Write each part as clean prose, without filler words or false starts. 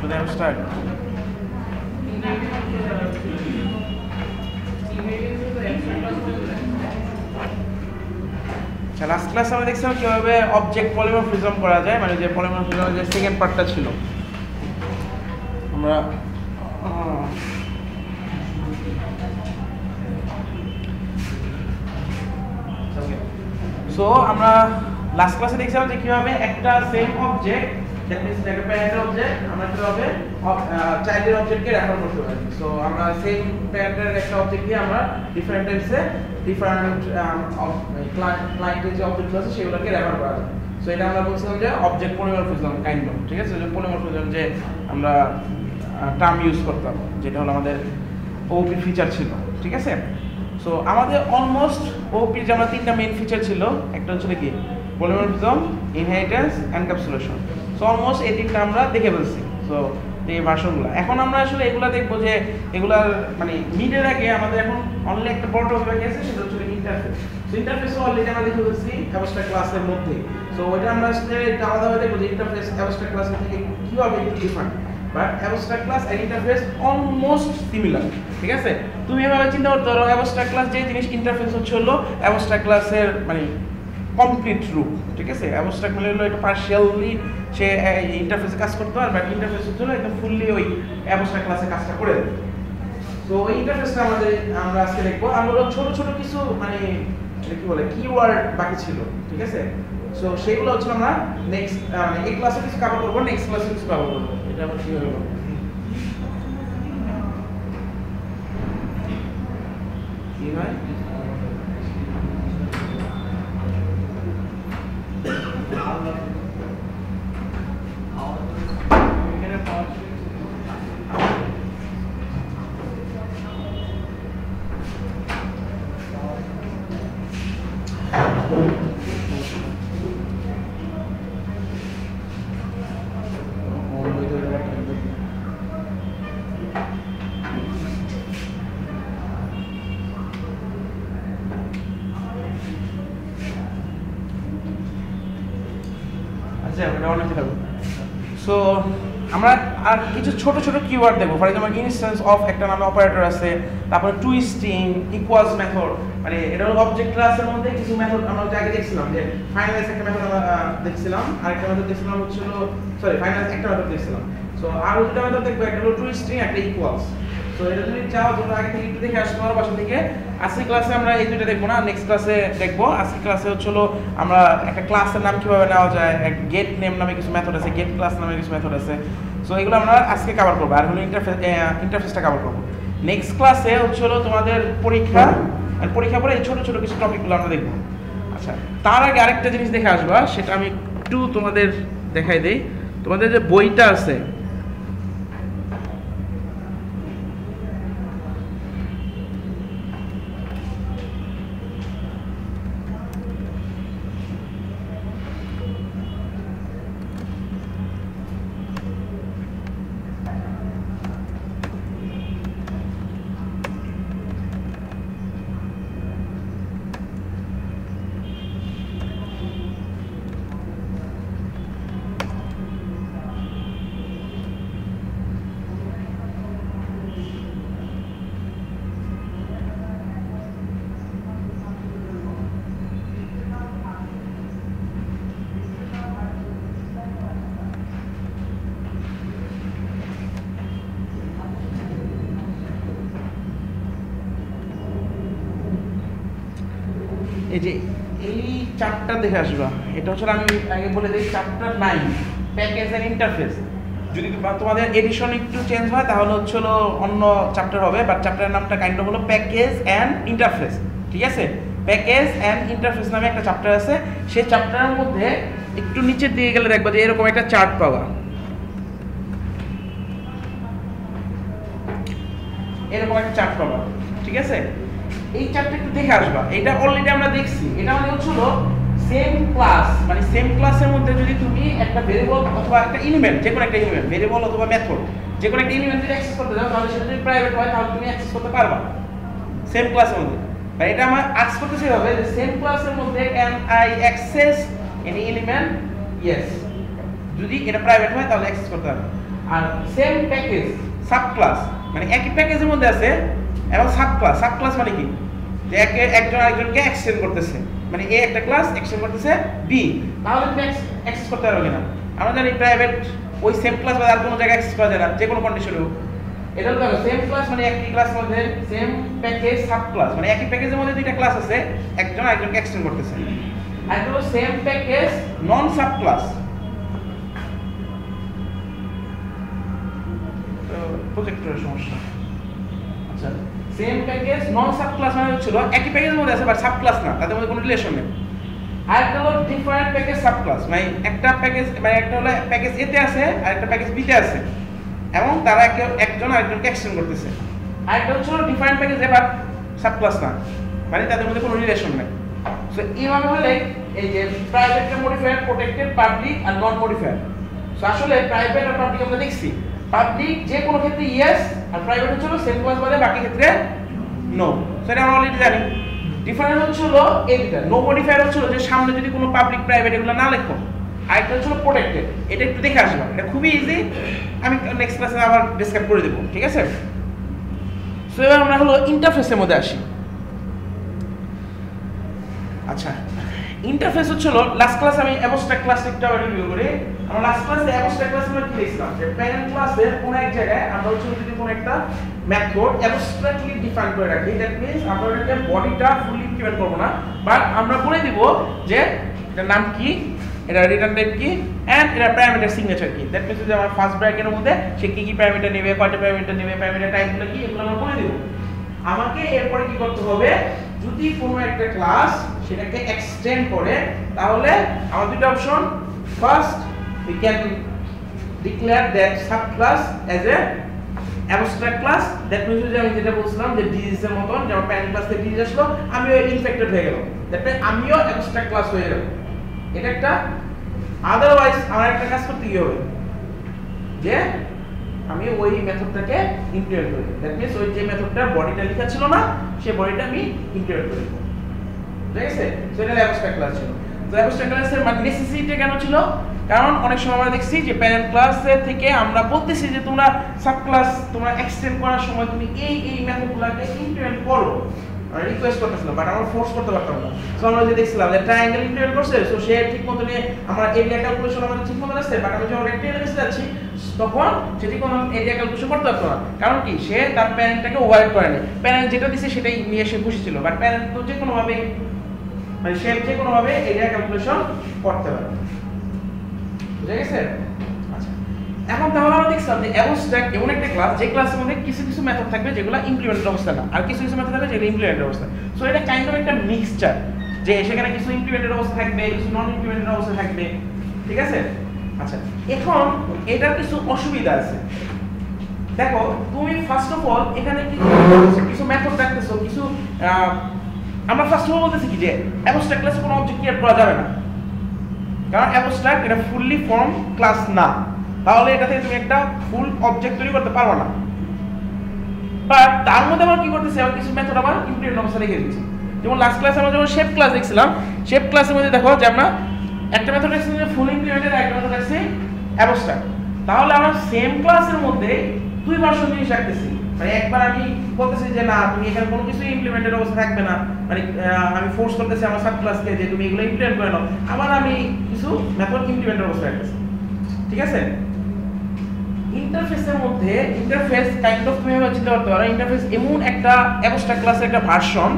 Should I have start? Last ক্লাসে আমরা দেখছিলাম কিভাবে অবজেক্ট পলিমরফিজম করা যায়, মানে যে পলিমরফিজমের যে সেকেন্ড পার্টটা ছিল আমরা সো আমরা লাস্ট ক্লাসে দেখছিলাম যে কিভাবে একটা সেম অবজেক্ট দ্যাট মিন্স একটা প্যারেন্টের অবজেক্ট আমরা কিভাবে চাইল্ডের অবজেক্টকে রেফার করতে পারি। সো আমরা সেম প্যারেন্টের একটা অবজেক্ট দিয়ে আমরা ডিফারেন্ট টাইপসে ডিফারেন্ট ক্লায়েন্টের যে অবজেক্ট আছে সেগুলোকে রেফার করা যায়। সো এটা আমরা বলছিলাম যে অবজেক্ট পলিমরফিজম কাইন্ড অফ, ঠিক আছে, যে পলিমরফিজম যে আমরা টার্ম ইউজ করতাম যেটা হলো আমাদের ওপি ফিচার ছিল, ঠিক আছে। সো আমাদের অলমোস্ট ওপির যে আমরা তিনটা মেইন ফিচার ছিল, একটা হচ্ছে কি polymorphism, inheritance, encapsulation. So almost এই তিনটা আমরা দেখে ফেলছি। সো এই ভার্সনগুলো এখন আমরা আসলে এগুলা দেখবো যে এগুলার মানে মিডের আগে আমাদের এখন অনলি একটা বড় টপিক আছে, সেটা হচ্ছে ইন্টারফেস। সো ইন্টারফেস অলরেডি আমরা দেখে ফেলছি অ্যাবস্ট্রাক্ট ক্লাসের মধ্যে। সো ওইটা আমরা আসলে আলাদাভাবে দেখবো যে ইন্টারফেস অ্যাবস্ট্রাক্ট ক্লাস থেকে কিভাবে ডিফারেন্ট, বাট অ্যাবস্ট্রাক্ট ক্লাস আর ইন্টারফেস অলমোস্ট সিমিলার, ঠিক আছে। তুমি এভাবে চিন্তা করতে পারো অ্যাবস্ট্রাক্ট ক্লাস যে জিনিস, ইন্টারফেস হচ্ছে হলো অ্যাবস্ট্রাক্ট ক্লাসের মানে কমপ্লিট রূপ, ঠিক আছে। অ্যাবস্ট্রাক্ট মানে হলো এটা পার্শিয়ালি সে ইন্টারফেসে কাজ করতে পারে, বাট ইন্টারফেস হচ্ছে হলো একদম ফুললি ওই অ্যাবস্ট্রাক্ট ক্লাসে কাজটা করে দেবে। তো ওই ইন্টারফেসটা আমরা আজকে দেখবো। আমরা ছোট ছোট কিছু মানে কি বলে কিওয়ার্ড বাকি ছিল, ঠিক আছে। সো সেগুলো হচ্ছে আমরা নেক্সট এই ক্লাসে কিছু কভার করবো, নেক্সট ক্লাসে কিছু কভার করবো। এটা আমরা কিভাবে করবো কি হয় সো আমরা আর কিছু ছোট ছোট কিওয়ার্ড দেখবো। ফর এক্সাম্পল ইনস্ট্যান্স অফ একটা নামে অপারেটর আছে, তারপরে টুইস্টিং, ইকুয়ালস মেথড, মানে এটা হলো অবজেক্ট ক্লাসের মধ্যে কিছু মেথড আমরা আগে দেখছিলাম যে ফাইনালাইজ একটা মেথড আমরা দেখছিলাম, আরেকটা মেথড দেখছিলাম হচ্ছে ফাইনালাইজ একটা মেথড দেখছিলাম। সো আর দুটো মেথড দেখবো, একটা হলো টুইস্টিং, একটা ইকুয়ালস। সো এটা যদি চাও তোমরা আগে থেকে একটু দেখে আসতে পারো বাসা থেকে। আজকে ক্লাসে আমরা এই দুটো দেখবো না, নেক্সট ক্লাসে দেখবো। আজকে ক্লাসে হচ্ছে আমরা একটা ক্লাসের নাম কিভাবে নেওয়া যায়, গেট নেম নামে কিছু মেথড আছে, গেট ক্লাস নামে কিছু মেথড আছে। সো এগুলো আমরা আজকে কভার করবো, আর হলো ইন্টারফেসটা কভার করবো। নেক্সট ক্লাসে হচ্ছে তোমাদের পরীক্ষা, আর পরীক্ষা পরে এই ছোট ছোট কিছু টপিকগুলো আমরা দেখবো। আচ্ছা, তার আগে আরেকটা জিনিস দেখে আসবা, সেটা আমি একটু তোমাদের দেখাই দেই। তোমাদের যে বইটা আছে, এই যে এই চ্যাপ্টার দেখে আসবা। এটা হচ্ছে আমি আগে বলে দিই চ্যাপ্টার 9 প্যাকেজ এন্ড ইন্টারফেস। যদি তোমাদের এডিশন একটু চেঞ্জ হয় তাহলে হচ্ছে অন্য চ্যাপ্টার হবে, বাট চ্যাপ্টারের নামটা কাইন্ড অফ হলো প্যাকেজ এন্ড ইন্টারফেস, ঠিক আছে। প্যাকেজ এন্ড ইন্টারফেস নামে একটা চ্যাপ্টার আছে। সেই চ্যাপ্টারের মধ্যে একটু নিচের দিকে গেলে দেখবা যে এরকম একটা চার্ট পাবা, এরকম একটা চার্ট পাবা, ঠিক আছে। এই চার্টটা একটু দেখে আসবা। এটা অলরেডি আমরা দেখছি। এটা মানে হচ্ছিল সেম ক্লাস, মানে সেম ক্লাসের মধ্যে যদি তুমি একটা ভেরিয়েবল অথবা একটা এলিমেন্ট, যে কোনো একটা এলিমেন্ট, ভেরিয়েবল অথবা মেথড, যে কোনো একটা এলিমেন্ট যদি অ্যাক্সেস করতে চাও তাহলে সেটা যদি প্রাইভেট হয় তাহলে তুমি অ্যাক্সেস করতে পারবা সেম ক্লাসের মধ্যে। আর এটা আমরা আক্স করতেছি হবে যে সেম ক্লাসের মধ্যে can I access any element, yes. যদি এটা প্রাইভেট হয় তাহলে অ্যাক্সেস করতে পারবে। আর সেম প্যাকেজ সাব ক্লাস মানে একই প্যাকেজের মধ্যে আছে এবং সাব ক্লাস মানে কি যে একজন আরেকজনকে এক্সটেন্ড করতেছে মানে এ একটা ক্লাস এক্সটেন্ড করতেছে বি তাহলে তুমি অ্যাক্সেস করতে পারবে কিনা আমরা জানি প্রাইভেট ওই সেম ক্লাস বা আর কোনো জায়গায় অ্যাক্সেস করা যায় না যে কোনো কন্ডিশনে হোক এটা হলো সেম ক্লাস মানে একই ক্লাস মধ্যে সেম প্যাকেজ সাব ক্লাস মানে একই প্যাকেজের মধ্যে দুইটা ক্লাস আছে একজন আরেকজনকে এক্সটেন্ড করতেছে আর এটা হলো সেম প্যাকেজ নন সাব ক্লাস প্রজেক্টরের সমস্যা আচ্ছা সেম প্যাকেজ নন সাব ক্লাস মানে হচ্ছিল একই প্যাকেজের মধ্যে আছে বাট সাব ক্লাস না তাদের মধ্যে কোনো রিলেশন নেই আর একটা হলো ডিফারেন্ট প্যাকেজ সাব ক্লাস মানে একটা প্যাকেজ মানে একটা হলো প্যাকেজ এ তে আছে আর একটা প্যাকেজ বি তে আছে এবং তারা একজন আরেকজনকে এক্সটেন্ড করতেছে আর একটা হচ্ছে ডিফারেন্ট প্যাকেজ এবার সাব ক্লাস না মানে তাদের মধ্যে কোনো রিলেশন নেই সো এইভাবে হলে এই যে প্রাইভেট মডিফায়ার প্রোটেক্টেড পাবলিক আর নন মডিফায়ার সো আসলে প্রাইভেট আর পাবলিক আমরা দেখছি পাবলিক যে কোনো ক্ষেত্রে ইয়েস আর প্রাইভেট হচ্ছে সেম ক্লাস বাদে বাকি ক্ষেত্রে নো সেটা আমরা অলরেডি জানি ডিফারেন্স হচ্ছে এই দুটো নো মডিফায়ার হচ্ছে যে সামনে যদি কোনো পাবলিক প্রাইভেট এগুলো না লেখো আরেকটা হচ্ছে প্রোটেক্টেড এটা একটু দেখে আসবা এটা খুবই ইজি আমি নেক্সট ক্লাসে আবার ডিসকাস করে দেব ঠিক আছে সো এবার আমরা হলো ইন্টারফেসের মধ্যে আসি আচ্ছা ইন্টারফেস হচ্ছিল লাস্ট ক্লাস আমি অ্যাবস্ট্রাক্ট ক্লাস একটা রিভিউ করি আমরা লাস্ট ক্লাসে অ্যাবস্ট্রাক্ট ক্লাসে আমরা কি লিখছিলাম যে প্যারেন্ট ক্লাসে কোন এক জায়গায় আমরা হচ্ছে যদি কোন একটা মেথড অ্যাবস্ট্রাক্টলি ডিফাইন করে রাখি দ্যাট মিন্স আমরা এটাকে বডিটা ফুলি ইমপ্লিমেন্ট করব না বাট আমরা বলে দিব যে এটার নাম কি এটা রিটার্ন টাইপ কি এন্ড এটা প্যারামিটার সিগনেচার কি দ্যাট মিন্স যে আমার ফার্স্ট ব্র্যাকেটের মধ্যে সে কি কি প্যারামিটার নেবে কয়টা প্যারামিটার নেবে প্যারামিটার টাইপগুলো কি এগুলো আমরা বলে দিব আমাকে এরপরে কি করতে হবে যদি কোনো একটা ক্লাস সেটাকে এক্সটেন্ড করে তাহলে আমার দুটো option first we can declare that subclass as a abstract class that means যে আমি যেটা বলছিলাম যে ডিজিস এর মতন যেমন প্যারেন্ট ক্লাস থেকে ডিজিস আসলো আমিও ইনফেক্টেড হয়ে গেলাম দ্যাট মিন্স আমিও abstract ক্লাস হয়ে গেলাম এটা একটা আদারওয়াইজ আমার একটা কাজ করতে কি হবে যে আমি ওই মেথডটাকে ইমপ্লিমেন্ট করি দ্যাট মিন্স ওই যে মেথডটার বডিটা লেখা ছিল না সেই বডিটা আমি ইমপ্লিমেন্ট করি ঠিক আছে সো এটা অ্যাবস্ট্রাক্ট ক্লাস ছিল তো অ্যাবস্ট্রাক্ট ক্লাসের মানে নেসেসিটি কেন ছিল কারণ অনেক সময় আমরা দেখছি যে প্যারেন্ট ক্লাসে থেকে আমরা বলতেছি যে তোমরা সাব ক্লাস তোমরা এক্সটেন্ড করার সময় তুমি এই মেথডগুলোকে ইমপ্লিমেন্ট করো আমরা রিকোয়েস্ট করতেছিলাম বাট আমরা ফোর্স করতে পারতাম না সো আমরা যে দেখছিলাম যে ট্রায়াঙ্গেল ইমপ্লিমেন্ট করছে সো সে ঠিকমতো নিয়ে আমরা এরিয়া ক্যালকুলেশন আমাদের ঠিকমতো আসছে বাট আমি যখন রেক্টেঙ্গেল এসে যাচ্ছি তখন সেটি কোনো এরিয়া ক্যালকুলেশন করতে পারতো না কারণ কি সে তার প্যারেন্টটাকে ওভাররাইড করেনি প্যারেন্ট যেটা দিছে সেটাই নিয়ে সে খুশি ছিল বাট প্যারেন্ট তো যে কোনো ভাবে মানে সে যে কোনো ভাবে এরিয়া ক্যালকুলেশন করতে পারে বুঝা গেছে আচ্ছা এখন তাহলে আমরা দেখছিলাম যে অ্যাবস্ট্রাক্ট এমন একটা ক্লাস যে ক্লাসের মধ্যে কিছু কিছু মেথড থাকবে যেগুলো ইমপ্লিমেন্টেড অবস্থা না আর কিছু কিছু মেথড থাকবে যেগুলো ইমপ্লিমেন্টেড অবস্থা সো এটা কাইন্ড অফ একটা মিক্সচার যে সেখানে কিছু ইমপ্লিমেন্টেড অবস্থা থাকবে কিছু নন ইমপ্লিমেন্টেড অবস্থা থাকবে ঠিক আছে আচ্ছা এখন এটার কিছু অসুবিধা আছে দেখো তুমি ফার্স্ট অফ অল এখানে কিছু মেথড রাখতেছো কিছু আমরা ফার্স্ট অফ অল বলতেছি কি যে অ্যাবস্ট্রাক্ট ক্লাসে কোনো অবজেক্ট ক্রিয়েট করা যাবে না কারণ অ্যাবস্ট্রাক্ট এটা ফুললি ফর্ম ক্লাস না তাহলে এটা থেকে তুমি একটা ফুল অবজেক্ট তৈরি করতে পারবে না বাট তার মধ্যে আমরা কি করতেছি আমরা কিছু মেথড আবার ইমপ্লিমেন্ট অবস্থা রেখে দিচ্ছি যেমন লাস্ট ক্লাসে আমরা যখন শেপ ক্লাস দেখছিলাম শেপ ক্লাসের মধ্যে দেখো যে আমরা একটা মেথড রাখছি যে ফুল ইমপ্লিমেন্টেড একটা মেথড রাখছি অ্যাবস্ট্রাক্ট তাহলে আমরা সেম ক্লাসের মধ্যে দুই ভার্সন জিনিস রাখতেছি মানে একবার আমি বলতেছি যে না তুমি এখানে কোনো কিছু ইমপ্লিমেন্টেড অবস্থা থাকবে না মানে আমি ফোর্স করতেছি আমার সাব ক্লাসকে যে তুমি এগুলো ইমপ্লিমেন্ট করে নাও আবার আমি কিছু মেথড ইমপ্লিমেন্টেড অবস্থা রাখতেছি ঠিক আছে ইন্টারফেসের মধ্যে ইন্টারফেস কাইন্ড অফ তুমি ভাবে চিন্তা করতে পারো ইন্টারফেস এমন একটা অ্যাবস্ট্রাক্ট ক্লাসের একটা ভার্সন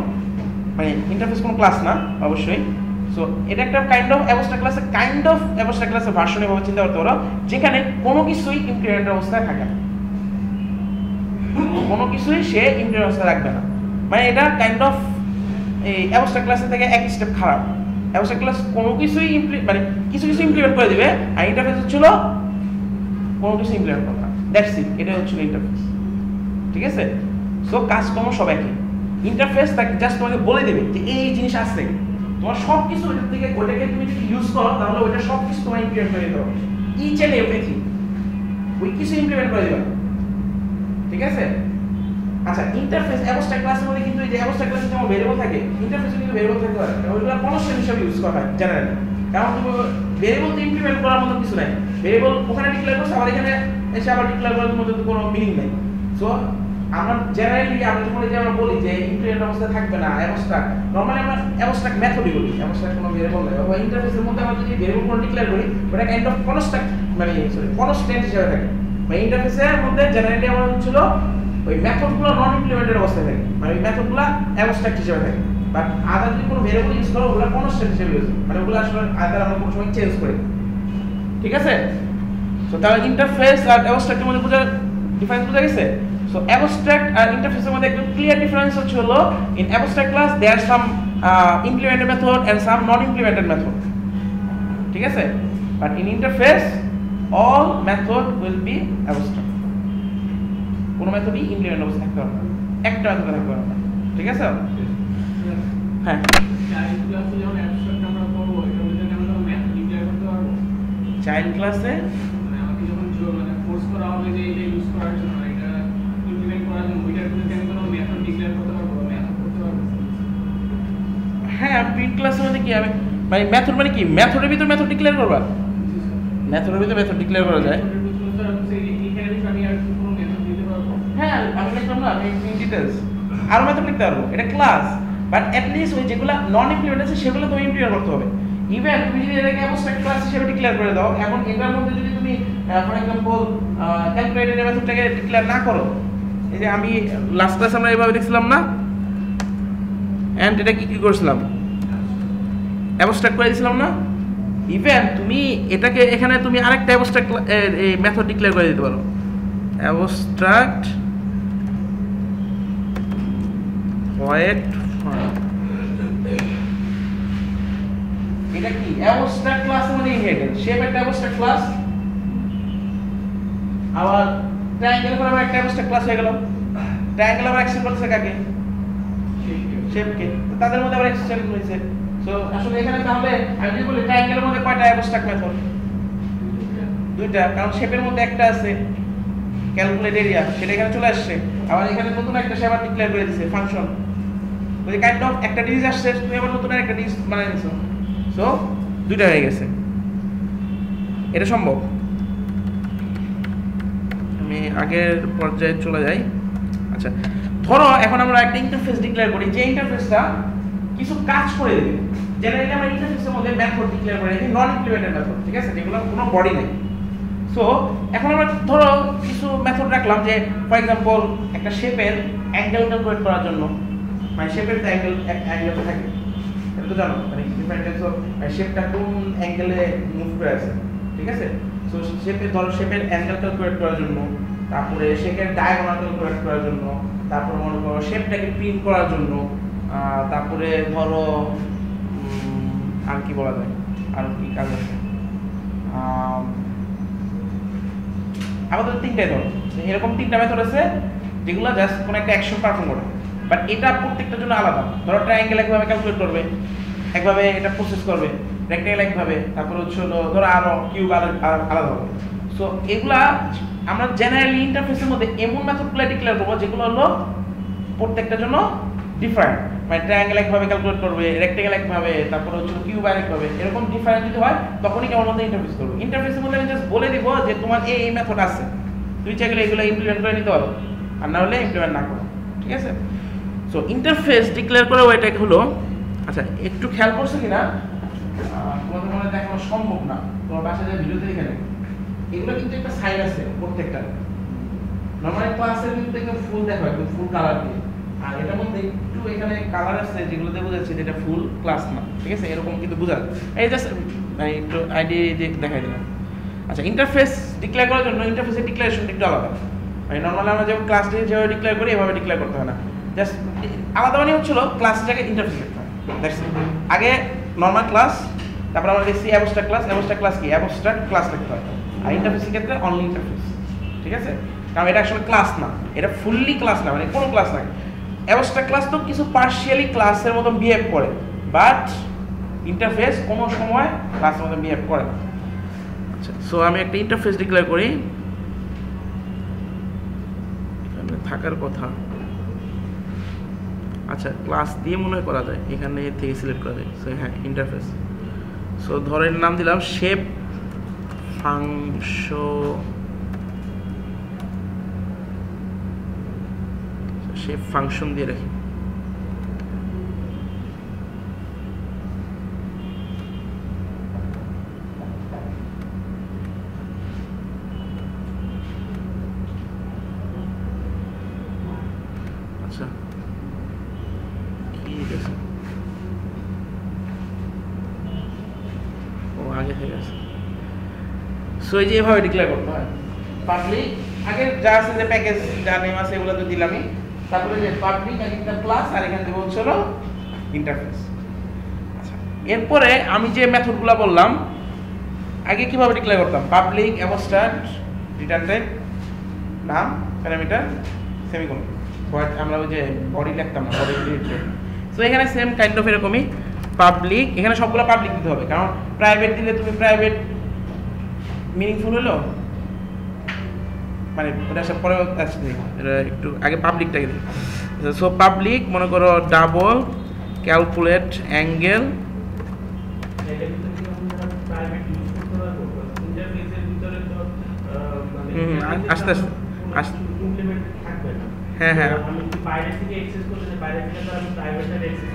মানে ইন্টারফেস কোনো ক্লাস না অবশ্যই সো এটা একটা কাইন্ড অফ অ্যাবস্ট্রাক্ট ক্লাসের ভার্সন এভাবে চিন্তা করতে পারো যেখানে কোনো কিছুই ইমপ্লিমেন্টেড অবস্থায় থাকে না কোনো কিছুই সে ইমপ্লিমেন্ট অবস্থায় রাখবে না মানে এটা কাইন্ড অফ এই অ্যাবস্ট্রাক্ট ক্লাসের থেকে এক স্টেপ খারাপ অ্যাবস্ট্রাক্ট ক্লাস কোনো কিছুই মানে কিছু কিছু ইমপ্লিমেন্ট করে দিবে আর ইন্টারফেস হচ্ছিল কোনো কিছু ইমপ্লিমেন্ট করবে না দ্যাটস ইট এটা হচ্ছিল ইন্টারফেস ঠিক আছে সো কাজকর্ম সব একই ইন্টারফেস তাকে জাস্ট তোমাকে বলে দেবে যে এই জিনিস আছে তোমার সব কিছু ওইটার থেকে ওইটাকে তুমি যদি ইউজ করো তাহলে ওইটা সব কিছু তোমার ইমপ্লিমেন্ট করে দিতে হবে ইচ অ্যান্ড এভরিথিং ওই কিছু ইমপ্লিমেন্ট করে দেবে ঠিক আছে আচ্ছা ইন্টারফেস অ্যাবস্ট্রাক্ট ক্লাসের মধ্যে কিন্তু এই যে অ্যাবস্ট্রাক্ট ক্লাসে যেমন ভেরিয়েবল থাকে ইন্টারফেসে কিন্তু ভেরিয়েবল থাকতে পারে ওইগুলো কনস্ট্যান্ট হিসেবে ইউজ করা হয় জেনারেলি কারণ তুমি ভেরিয়েবল তো ইমপ্লিমেন্ট করার মতো কিছু নাই, ভেরিয়েবল ওখানে ডিক্লেয়ার করছে আবার এখানে এসে আবার ডিক্লেয়ার করার মতো তো কোনো মিনিং নেই। সো আমরা জেনারেলি আমরা যখন এই যে আমরা বলি যে ইমপ্লিমেন্ট অবস্থায় থাকবে না অ্যাবস্ট্রাক্ট, নরমালি আমরা অ্যাবস্ট্রাক্ট মেথডই বলি, অ্যাবস্ট্রাক্ট কোনো ভেরিয়েবল নাই। বা ইন্টারফেসের মধ্যে আমরা যদি ভেরিয়েবল কোনো ডিক্লেয়ার করি ওটা কাইন্ড অফ কনস্ট্রাক্ট মানে কনস্ট্যান্ট হিসেবে থাকে। মানে ইন্টারফেসের মধ্যে জেনারেলি আমরা হচ্ছিল ওই মেথডগুলো নন ইমপ্লিমেন্টেড অবস্থায় থাকে, মানে ওই মেথডগুলো অ্যাবস্ট্রাক্ট হিসেবে থাকে। বাট আদার যদি কোনো ভেরিয়েবল ইউজ করো ওগুলো কনস্ট্যান্ট হিসেবে ইউজ, মানে ওগুলো আসলে আদার আমরা কোনো সময় চেঞ্জ করি। ঠিক আছে? সো তাহলে ইন্টারফেস আর অ্যাবস্ট্রাক্টের মধ্যে ডিফারেন্স বোঝা গেছে? সো অ্যাবস্ট্রাক্ট আর ইন্টারফেসের মধ্যে একদম ক্লিয়ার ডিফারেন্স হলো in abstract class there some implemented method and some non implemented method. ঠিক আছে? But in interface all method will be abstract, কোনো মেথডই ইমপ্লিমেন্ট অবস্থা থাকতে পারবে না, একটা মেথড থাকতে পারবে না। ঠিক আছে? হ্যাঁ চাইল্ড ক্লাসে আমাকে যখন মানে ফোর্স করা হবে যে এটা ইউজ করার জন্য, এটা ইমপ্লিমেন্ট করার জন্য, ওইটার ভিতরে আমি কোনো মেথড ডিক্লেয়ার করতে পারবো, মেথড করতে পারবো। হ্যাঁ প্রিন্ট ক্লাসের মধ্যে কি আমি মানে মেথড মানে কি মেথডের ভিতর মেথড ডিক্লেয়ার করবা? মেথডের ভিতর মেথড ডিক্লেয়ার করা যায়। হ্যাঁ আমি লিখলাম না, আমি ডিটেইলস আরো মেথড লিখতে পারবো, এটা ক্লাস। বাট অ্যাট লিস্ট ওই যেগুলো নন ইমপ্লিমেন্ট আছে সেগুলো তুমি ইমপ্লিমেন্ট করতে হবে। ইভেন তুমি যদি এটাকে অ্যাবস্ট্রাক্ট ক্লাস হিসেবে ডিক্লেয়ার করে দাও, এখন এটার মধ্যে যদি তুমি ফর এক্সাম্পল ক্যালকুলেটর মেথডটাকে ডিক্লেয়ার না করো, এই যে আমি লাস্ট ক্লাস আমরা এইভাবে দেখছিলাম না, এন্ড এটা কি করেছিলাম অ্যাবস্ট্রাক্ট করে দিয়েছিলাম না। ইভেন তুমি এটাকে এখানে তুমি আরেকটা অ্যাবস্ট্রাক্ট মেথড ডিক্লেয়ার করে দিতে পারো, অ্যাবস্ট্রাক্ট void form। এটা কি অ্যাবস্ট্রাক্ট ক্লাস মানে ইনহেরিটেন্স, শেপ একটা অ্যাবস্ট্রাক্ট ক্লাস, আবার ট্রায়াঙ্গেল করে একটা অ্যাবস্ট্রাক্ট ক্লাস হয়ে গেল। ট্রায়াঙ্গেল আবার এক্সটেন্ড করতেছে কাকে? শেপকে। তাদের মধ্যে আবার এক্সটেন্ড হয়েছে। সো আসলে এখানে তাহলে আমি যদি বলি ট্রায়াঙ্গেলের মধ্যে কয়টা অ্যাবস্ট্রাক্ট মেথড? দুইটা, কারণ শেপের মধ্যে একটা আছে ক্যালকুলেট এরিয়া, সেটা এখানে চলে আসছে। আবার এখানে নতুন একটা শেপ আবার ডিক্লেয়ার করে দিয়েছে ফাংশন, ওই কাইন্ড অফ একটা ডিজিজ আসছে, তুমি আবার নতুন একটা ডিজিজ বানাই দিছো। সো দুইটা হয়ে গেছে, এটা সম্ভব। আমি আগের পর্যায়ে চলে যাই। আচ্ছা ধরো এখন আমরা একটা ইন্টারফেস ডিক্লেয়ার করি, যে ইন্টারফেসটা কিছু কাজ করে দেবে। জেনারেলি আমরা ইন্টারফেসের মধ্যে মেথড ডিক্লেয়ার করে রাখি, নন ইমপ্লিমেন্টেড মেথড, ঠিক আছে, যেগুলো কোনো বডি নেই। সো এখন আমরা ধরো কিছু মেথড রাখলাম, যে ফর এক্সাম্পল একটা শেপের অ্যাঙ্গেল ক্যালকুলেট করার জন্য, মানে শেপের তো অ্যাঙ্গেল থাকে, এটা তো জানো, মানে ডিফারেন্ট টাইপস অফ শেপটা কোন অ্যাঙ্গেলে মুভ করে আছে। ঠিক আছে? সো শেপের ধরো শেপের অ্যাঙ্গেল ক্যালকুলেট করার জন্য, তারপরে শেপের ডায়াগোনাল ক্যালকুলেট করার জন্য, তারপরে মনে করো শেপটাকে প্রিন্ট করার জন্য, তারপরে ধরো আর কি বলা যায়, আর কি কাজ আছে, আমাদের তিনটাই ধরো এরকম তিনটা মেথড আছে যেগুলো জাস্ট কোনো একটা অ্যাকশন পারফর্ম করে। বাট এটা প্রত্যেকটার জন্য আলাদা। ধরো ট্রায়াঙ্গেল একভাবে ক্যালকুলেট করবে, একভাবে এটা প্রসেস করবে, রেক্ট্যাঙ্গেল একভাবে, তারপরে হচ্ছে ধরো আরো কিউব আলাদা হবে। সো এগুলা আমরা জেনারেলি ইন্টারফেসের মধ্যে এমন মেথডগুলো ডিক্লেয়ার করবো যেগুলো হলো প্রত্যেকটার জন্য ডিফারেন্ট, মানে ট্রায়াঙ্গেল একভাবে ক্যালকুলেট করবে, রেক্ট্যাঙ্গেল একভাবে, তারপরে হচ্ছে কিউব আরেকভাবে, এরকম ডিফারেন্ট যদি হয় তখনই কেমন মধ্যে ইন্টারফেস করবো। ইন্টারফেসের মধ্যে আমি জাস্ট বলে দিব যে তোমার এই মেথড আছে, তুই চাইলে এগুলো ইমপ্লিমেন্ট করে নিতে পারো, আর না হলে ইমপ্লিমেন্ট না করো। ঠিক আছে? সো ইন্টারফেস ডিক্লেয়ার করে ওইটা হলো। আচ্ছা একটু খেয়াল করছো কিনা তোমাদের মনে দেখানো সম্ভব না, তোমার বাসায় যে ভিডিওতে এখানে এগুলো কিন্তু একটা সাইন আছে প্রত্যেকটা। নরমালি ক্লাসের কিন্তু একদম ফুল দেখো, একদম ফুল কালার দিয়ে, আর এটার মধ্যে একটু এখানে কালার আছে যেগুলোতে বোঝাচ্ছে যে এটা ফুল ক্লাস না। ঠিক আছে? এরকম কিন্তু বোঝা এই জাস্ট একটু আইডি দেখাই দিলাম। আচ্ছা ইন্টারফেস ডিক্লেয়ার করার জন্য ইন্টারফেসের ডিক্লারেশন একটু আলাদা, মানে নরমালি আমরা যেমন ক্লাস দিয়ে যেভাবে ডিক্লেয়ার করি এভাবে ডিক্লেয়ার করতে হয় না। জাস্ট আলাদা মানে হচ্ছিল ক্লাসটাকে ইন্টারফেস লিখতে হয়। আগে নর্মাল ক্লাস, তারপর আমরা লিখছি অ্যাবস্ট্রাক্ট ক্লাস। অ্যাবস্ট্রাক্ট ক্লাস কি? অ্যাবস্ট্রাক্ট ক্লাস লিখতে হয়। আর ইন্টারফেসের ক্ষেত্রে অনলি ইন্টারফেস। ঠিক আছে? কারণ এটা আসলে ক্লাস না, এটা ফুললি ক্লাস না, মানে কোনো ক্লাস না। অ্যাবস্ট্রাক্ট ক্লাস তো কিছু পার্শিয়ালি ক্লাসের মতো বিহেভ করে, বাট ইন্টারফেস কোনো সময় ক্লাসের মতো বিহেভ করে না। আচ্ছা সো আমি একটা ইন্টারফেস ডিক্লেয়ার করি, এখানে থাকার কথা। আচ্ছা ক্লাস দিয়ে মনে হয় করা যায়, এখানে থেকে সিলেক্ট করা যায়। সো হ্যাঁ ইন্টারফেস। সো ধরেন নাম দিলাম শেপ ফাংশন, শেপ ফাংশন দিয়ে রাখি। আচ্ছা কি আছে, ও আগে থেকে আছে। সো এই যে এভাবে ডিক্লেয়ার করতে হয় পাবলিক, আগে যা আছে যে প্যাকেজ যা নেম আছে এগুলো তো দিলামই, তারপরে যে পাবলিক আর একটা ক্লাস আর এখানে দেবো হচ্ছে ইন্টারফেস। আচ্ছা এরপরে আমি যে মেথডগুলো বললাম আগে কিভাবে ডিক্লেয়ার করতাম, পাবলিক অ্যাবস্ট্রাক্ট রিটার্ন টাইপ নাম প্যারামিটার সেমিকোলন, বাট আমরা ওই যে বডি লিখতাম না, বডি রিলেটেড। সো এখানে সেম কাইন্ড অফ এরকমই পাবলিক, এখানে সবগুলো পাবলিক দিতে হবে, কারণ প্রাইভেট দিলে তুমি প্রাইভেট মিনিংফুল হলো, মানে ওটা সব পরে আসছে, এটা একটু আগে পাবলিকটাকে দিই। সো পাবলিক মনে করো ডাবল ক্যালকুলেট অ্যাঙ্গেল, আস্তে আস্তে আস্তে, হ্যাঁ হ্যাঁ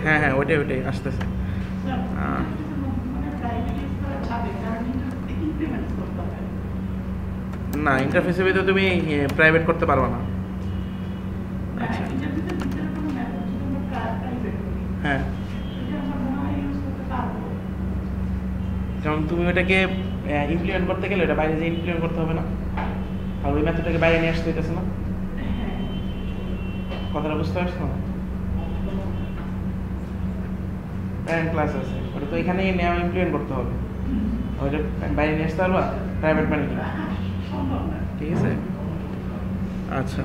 হ্যাঁ হ্যাঁ ওইটাই ওইটাই আস্তে আস্তে। না ইন্টারফেসের ভিতরে তুমি প্রাইভেট করতে পারবে না। আচ্ছা হ্যাঁ, কারণ তুমি ওটাকে ইমপ্লিমেন্ট করতে গেলে এটা বাইরে যে ইমপ্লিমেন্ট করতে হবে না, আর ওই মেথডটাকে বাইরে নিয়ে আসতে হইতেছে না। কথাটা বুঝতে পারছো না? প্যারেন্ট ক্লাস আছে ওটা তো এখানেই নেওয়া ইমপ্লিমেন্ট করতে হবে, ওইটা বাইরে নিয়ে আসতে পারবা প্রাইভেট মানে কি, ঠিক আছে? আচ্ছা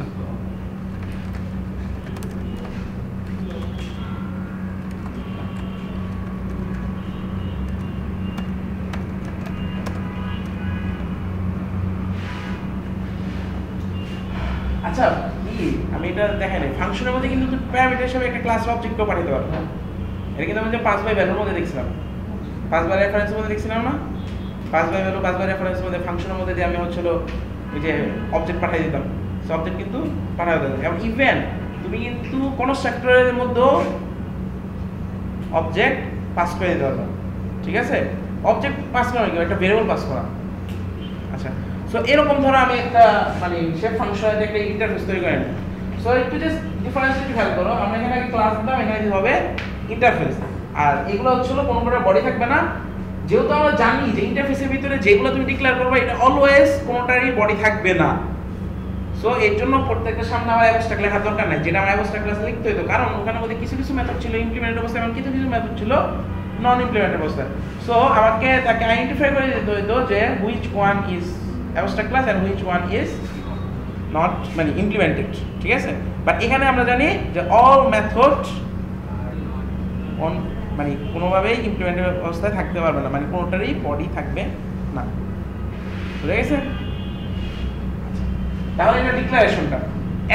আচ্ছা কি আমি এটা দেখাই নাই, ফাংশনের মধ্যে কিন্তু প্যারামিটার হিসেবে একটা ক্লাস অবজেক্টও পাঠাতে পারবো। এটা কিন্তু আমি যে 5 বাই ভ্যালুর মধ্যে দেখছিলাম, 5 বাই রেফারেন্সের মধ্যে দেখছিলাম না, 5 বাই ভ্যালু 5 বাই রেফারেন্সের মধ্যে ফাংশনের মধ্যে দিয়ে আমি হচ্ছিল ওই যে অবজেক্ট পাঠিয়ে দিতাম, সো অবজেক্ট কিন্তু পাঠাতে পারবে। এবং ইভেন তুমি কিন্তু কোনো স্ট্রাকচারের মধ্যেও অবজেক্ট পাস করে দিতে পারবে, ঠিক আছে? অবজেক্ট পাস করা কি একটা ভেরিয়েবল পাস করা। আচ্ছা সো এরকম ধরো আমি একটা মানে শেপ ফাংশনের একটা ইন্টারফেস তৈরি করে নিই। সো একটু জাস্ট ডিফারেন্স একটু খেয়াল করো, আমরা এখানে আগে ক্লাস দিতাম, এখানে দিতে হবে ইন্টারফেস, আর এগুলো হচ্ছিল কোনো প্রকার বডি থাকবে না, যেহেতু আমরা জানি যে ইন্টারফেসের ভিতরে যেগুলো তুমি ডিক্লেয়ার করবে এটা অলওয়েজ কোনোটারই বডি থাকবে না। সো এর জন্য প্রত্যেকটা সামনে আমার অ্যাবস্ট্রাক্ট লেখার দরকার নাই, যেটা আমার অ্যাবস্ট্রাক্ট ক্লাসে লিখতে হতো, কারণ ওখানে মধ্যে কিছু কিছু মেথড ছিল ইমপ্লিমেন্ট অবস্থায় এবং কিছু কিছু মেথড ছিল নন ইমপ্লিমেন্ট অবস্থায়। সো আমাকে তাকে আইডেন্টিফাই করে দিতে হতো যে which one is abstract class and which one is not মানে ইমপ্লিমেন্টেড, ঠিক আছে? বাট এখানে আমরা জানি যে অল মেথড অন মানে কোনোভাবেই ইমপ্লিমেন্টেড অবস্থায় থাকতে পারবে না, মানে কোনোটারই বডি থাকবে না, বুঝে গেছে? তাহলে এটা ডিক্লারেশনটা।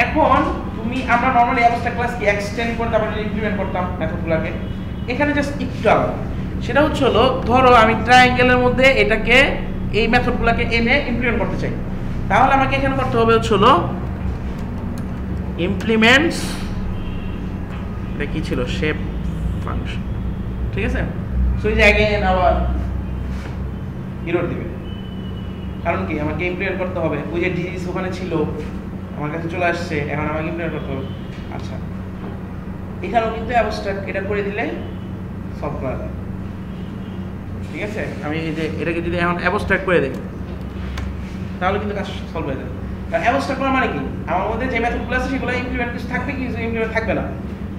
এখন তুমি আমরা নরমালি অ্যাবস্ট্রাক্ট ক্লাস কি এক্সটেন্ড করে তারপরে ইমপ্লিমেন্ট করতাম মেথডগুলোকে, এখানে জাস্ট একটু আলাদা। সেটা হচ্ছে হলো ধরো আমি ট্রায়াঙ্গেলের মধ্যে এটাকে এই মেথডগুলোকে এনে ইমপ্লিমেন্ট করতে চাই, তাহলে আমাকে এখানে করতে হবে হচ্ছে হলো ইমপ্লিমেন্টস, এটা কি ছিল শেপ ফাংশন, ঠিক আছে? সো এই জায়গায় আবার এরর দিবে, কারণ কি আমাকে ইমপ্লিমেন্ট করতে হবে, ওই যে ডিজিজ ওখানে ছিল আমার কাছে চলে আসছে, এখন আমাকে ইমপ্লিমেন্ট করতে হবে। আচ্ছা এখানেও কিন্তু অ্যাবস্ট্রাক্ট এটা করে দিলে সলভ করা যায়, ঠিক আছে? আমি এই যে এটাকে যদি এখন অ্যাবস্ট্রাক্ট করে দিই তাহলে কিন্তু কাজ সলভ হয়ে যাবে। কারণ অ্যাবস্ট্রাক্ট করা মানে কি, আমার মধ্যে যে মেথডগুলো আছে সেগুলো ইমপ্লিমেন্ট কিছু থাকবে, কিছু ইমপ্লিমেন্ট থাকবে না।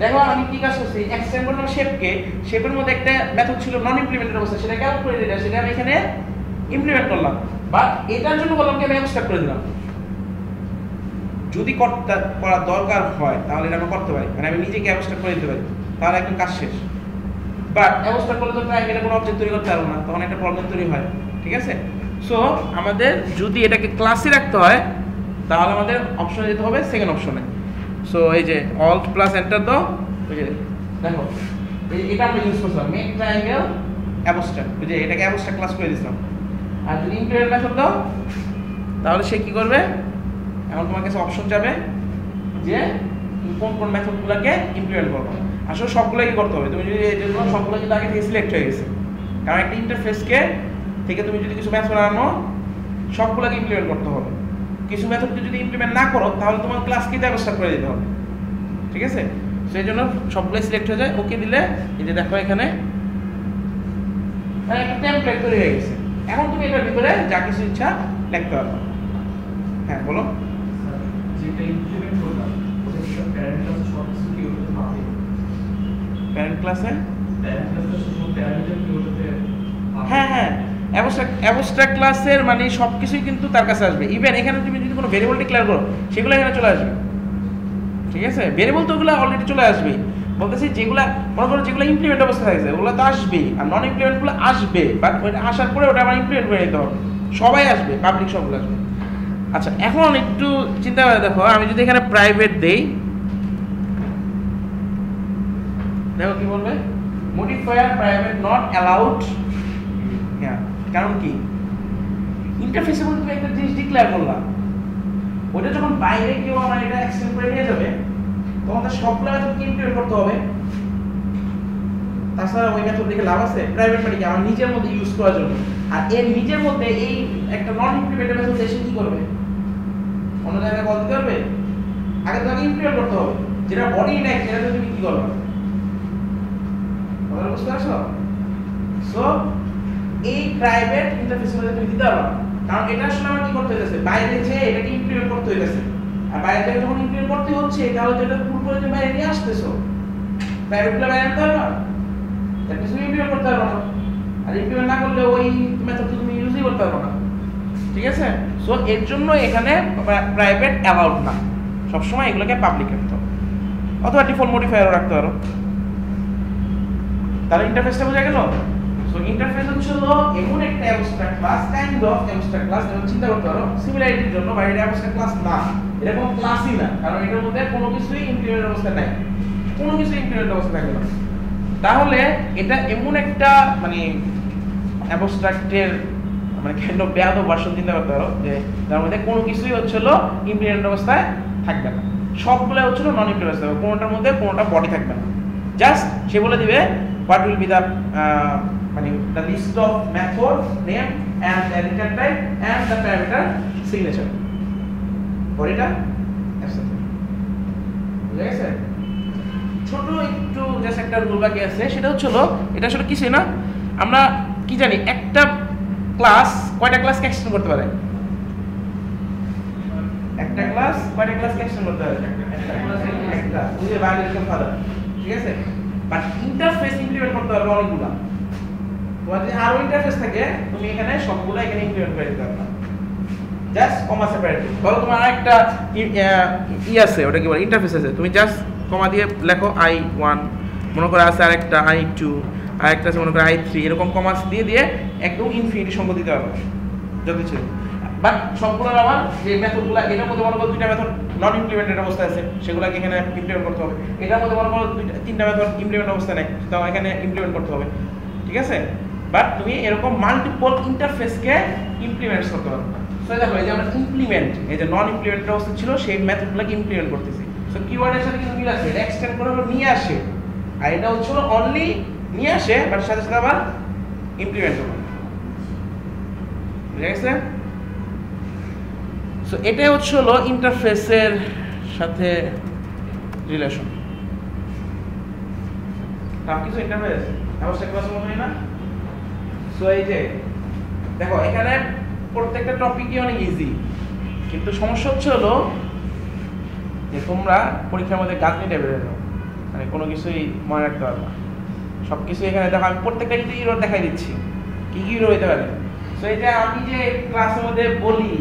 দেখো আমি কি কাজ করছি, এক্সটেন্ড করলাম শেপকে, শেপের মধ্যে একটা মেথড ছিল নন ইমপ্লিমেন্টেড অবস্থা, সেটাকে আউট করে দিলাম, সেটা আমি এখানে ইমপ্লিমেন্ট করলাম, বাট এটার জন্য বললাম কি আমি অ্যাবস্ট্রাক্ট করে দিলাম। যদি করার দরকার হয় তাহলে এটা আমি করতে পারি, মানে আমি নিজেকে অ্যাবস্ট্রাক্ট করে দিতে পারি, তাহলে একদম কাজ শেষ। বাট অ্যাবস্ট্রাক্ট করলে তো ট্রায়াঙ্গেলে কোনো অবজেক্ট তৈরি করতে পারবো না, তখন একটা প্রবলেম তৈরি হয়, ঠিক আছে? সো আমাদের যদি এটাকে ক্লাসে রাখতে হয় তাহলে আমাদের অপশনে যেতে হবে সেকেন্ড অপশনে। সো এই যে অল্ট প্লাস এন্টার দাও, ওই যে দেখো এটা আমরা ইউজ করছিলাম মেক ট্রায়াঙ্গেল অ্যাবস্ট্রাক্ট, বুঝে এটাকে অ্যাবস্ট্রাক্ট ক্লাস করে দিলাম। আর যদি ইমপ্লিমেন্ট মেথড দাও তাহলে সে কি করবে, এখন তোমার কাছে অপশন যাবে যে কোন কোন মেথডগুলোকে ইমপ্লিমেন্ট করবো। আসলে সবগুলোই করতে হবে, তুমি যদি এই জন্য সবগুলো কিন্তু আগে থেকে সিলেক্ট হয়ে গেছে, কারণ একটা ইন্টারফেসকে থেকে তুমি যদি কিছু মেথড আনো সবগুলোকে ইমপ্লিমেন্ট করতে হবে। কিছু মেথডকে যদি ইমপ্লিমেন্ট না করো তাহলে তোমার ক্লাসকে অ্যাবস্ট্রাক্ট করে দিতে হবে, ঠিক আছে? সেই জন্য সবগুলোই সিলেক্ট হয়ে যায়, ওকে দিলে এই যে দেখো এখানে একটা টেমপ্লেট তৈরি হয়ে গেছে। এখন তুমি এটার ভিতরে যা কিছু ইচ্ছা লিখতে পারো। হ্যাঁ বলো। যেটা ইমপ্লিমেন্ট করলাম ওটা কি প্যারেন্ট ক্লাসে সব কিছু কি ওটাতে পাবে? প্যারেন্ট ক্লাসে সব প্যারামিটার কি ওটাতে পাবে? হ্যাঁ অ্যাবস্ট্রাক্ট ক্লাসের মানে সবকিছুই কিন্তু তার কাছে আসবে। ইভেন এখানে তুমি যদি কোনো ভেরিয়েবল ডিক্লেয়ার করো সেগুলো এখানে চলে আসবে, ঠিক আছে? ভেরিয়েবল তো ওগুলো অলরেডি চলে আসবে, বলতেছি যেগুলো মনে করো যেগুলো ইমপ্লিমেন্ট অবস্থা থাকছে ওগুলো তো আসবেই, আর নন ইমপ্লিমেন্টগুলো আসবে, বাট ওইটা আসার পরে ওটা আমার ইমপ্লিমেন্ট করে নিতে হবে। সবাই আসবে, পাবলিক সবগুলো আসবে। আচ্ছা এখন একটু চিন্তা করে দেখো, আমি যদি এখানে প্রাইভেট দেই, দেখো কি বলবে, মডিফায়ার প্রাইভেট নট অ্যালাউড। হ্যাঁ, কারণ কি ইন্টারফেসে বলতে তুমি একটা জিনিস ডিক্লেয়ার করলাম, ওটা যখন বাইরে কেউ আমার এটা এক্সটেন্ড করে নিয়ে যাবে তখন তার সবগুলো মেথডকে ইমপ্লিমেন্ট করতে হবে। তাছাড়া ওই মেথড দেখে লাভ আছে? প্রাইভেট মানে কি আমার নিজের মধ্যে ইউজ করার জন্য, আর এর নিজের মধ্যে এই একটা নন ইমপ্লিমেন্টেড মেথড এসে কি করবে, অন্য জায়গায় কল দিতে পারবে? আগে তোমাকে ইমপ্লিমেন্ট করতে হবে, যেটা বডি নেই সেটা তুমি কি করবে, কথা বুঝতে পারছো? সো এই প্রাইভেট ইন্টারফেসের মধ্যে তুমি দিতে পারবে, কারণ এটা আসলে আমার কি করতে হইতেছে, বাইরে যে এটাকে ইমপ্লিমেন্ট করতে হইতেছে, আর বাইরে থেকে যখন ইমপ্লিমেন্ট করতে হচ্ছে তাহলে তো এটা পুরোপুরি তুমি বাইরে নিয়ে আসতেছো, প্রাইভেটগুলো বাইরে আনতে পারবে না, এটা তুমি ইমপ্লিমেন্ট করতে পারবে না, আর ইমপ্লিমেন্ট না করলে ওই মেথড তুমি ইউজই করতে পারবে না, ঠিক আছে? সো এর জন্য এখানে প্রাইভেট অ্যালাউড না, সবসময় এগুলোকে পাবলিক রাখতে হবে, অথবা ডিফল্ট মডিফায়ারও রাখতে পারো। তাহলে ইন্টারফেসটা বোঝা গেল? সো ইন্টারফেস হচ্ছে হলো এমন একটা abstract class, kind of abstract class, যেটা চিন্তা করতে পারো সিমিলারিটির জন্য, বা এটা অ্যাবস্ট্রাক্ট ক্লাস না, এটা কোনো ক্লাসই না, কারণ এটার মধ্যে কোনো কিছুই ইমপ্লিমেন্ট অবস্থা নাই, কোনো কিছু ইমপ্লিমেন্ট অবস্থা থাকবে না। তাহলে এটা এমন একটা মানে অ্যাবস্ট্রাক্টের মানে কাইন্ড অফ বেয়াদব ভার্সন চিন্তা করতে পারো, যে তার মধ্যে কোনো কিছুই হচ্ছে হলো ইমপ্লিমেন্ট অবস্থায় থাকবে না, সবগুলো হচ্ছে নন ইমপ্লিমেন্ট অবস্থা, কোনোটার মধ্যে কোনোটা বডি থাকবে না। জাস্ট সে বলে দিবে what will be the মানে the list of method name and the return type and the parameter signature, বডিটা অ্যাবস্ট্রাক্ট, বুঝা গেছে? ছোট একটু জাস্ট একটা রুল বাকি আছে, সেটা হচ্ছে হলো এটা আসলে কিছুই না, আমরা কি জানি একটা ক্লাস কয়টা ক্লাসকে এক্সটেন্ড করতে পারে, একটা ক্লাস কয়টা ক্লাসকে এক্সটেন্ড করতে পারে, একটা, বুঝে বাইরে এরকম ফাদার, ঠিক আছে? বাট ইন্টারফেস ইমপ্লিমেন্ট করতে পারবে অনেকগুলা, তোমার যদি আরো ইন্টারফেস থাকে তুমি এখানে সবগুলো এখানে ইমপ্লিমেন্ট করে দিতে পারবে, জাস্ট কমা সেপারেট। ধরো তোমার আরেকটা আছে, ওটা কি বলে ইন্টারফেস আছে, তুমি জাস্ট কমা দিয়ে লেখো I1, মনে করো আছে আরেকটা I2, আরেকটা আছে মনে করো I3, এরকম কমা দিয়ে দিয়ে একদম ইনফিনিটি সংখ্যা দিতে পারবে যত ছিল। বাট সবগুলোর আবার যে মেথডগুলো, এটার মধ্যে মনে করো দুইটা মেথড নন ইমপ্লিমেন্টেড অবস্থা আছে, সেগুলোকে এখানে ইমপ্লিমেন্ট করতে হবে। এটার মধ্যে মনে করো তিনটা মেথড ইমপ্লিমেন্ট অবস্থা নেই, তাও এখানে ইমপ্লিমেন্ট করতে হবে, ঠিক আছে? বাট তুমি এরকম মাল্টিপল ইন্টারফেসকে ইমপ্লিমেন্ট করতে পারবে। সো দেখো এই যে আমরা ইমপ্লিমেন্ট, এই যে নন ইমপ্লিমেন্টেড অবস্থা ছিল সেই মেথডগুলোকে ইমপ্লিমেন্ট করতেছি। সো কিওয়ার্ডের সাথে কিন্তু মিল আছে, এটা এক্সটেন্ড করে হলো নিয়ে আসে, আর এটা হচ্ছে অনলি নিয়ে আসে, বাট সাথে সাথে আবার ইমপ্লিমেন্ট হবে, বুঝা গেছে? সো এটাই হচ্ছে হলো ইন্টারফেসের সাথে রিলেশন। তার কিছু ইন্টারফেস অবশ্যই ক্লাসের মতোই না। সো এই যে দেখো এখানে প্রত্যেকটা টপিকই অনেক ইজি, কিন্তু সমস্যা হচ্ছে হলো যে তোমরা পরীক্ষার মধ্যে গাছ নিয়ে বেরোয় যাও, মানে কোনো কিছুই মনে রাখতে পারবে না, সব কিছু এখানে দেখো আমি প্রত্যেকটা কিন্তু ইউরো দেখাই দিচ্ছি, কী কী ইউরো হইতে পারে। সো এটা আমি যে ক্লাসের মধ্যে বলি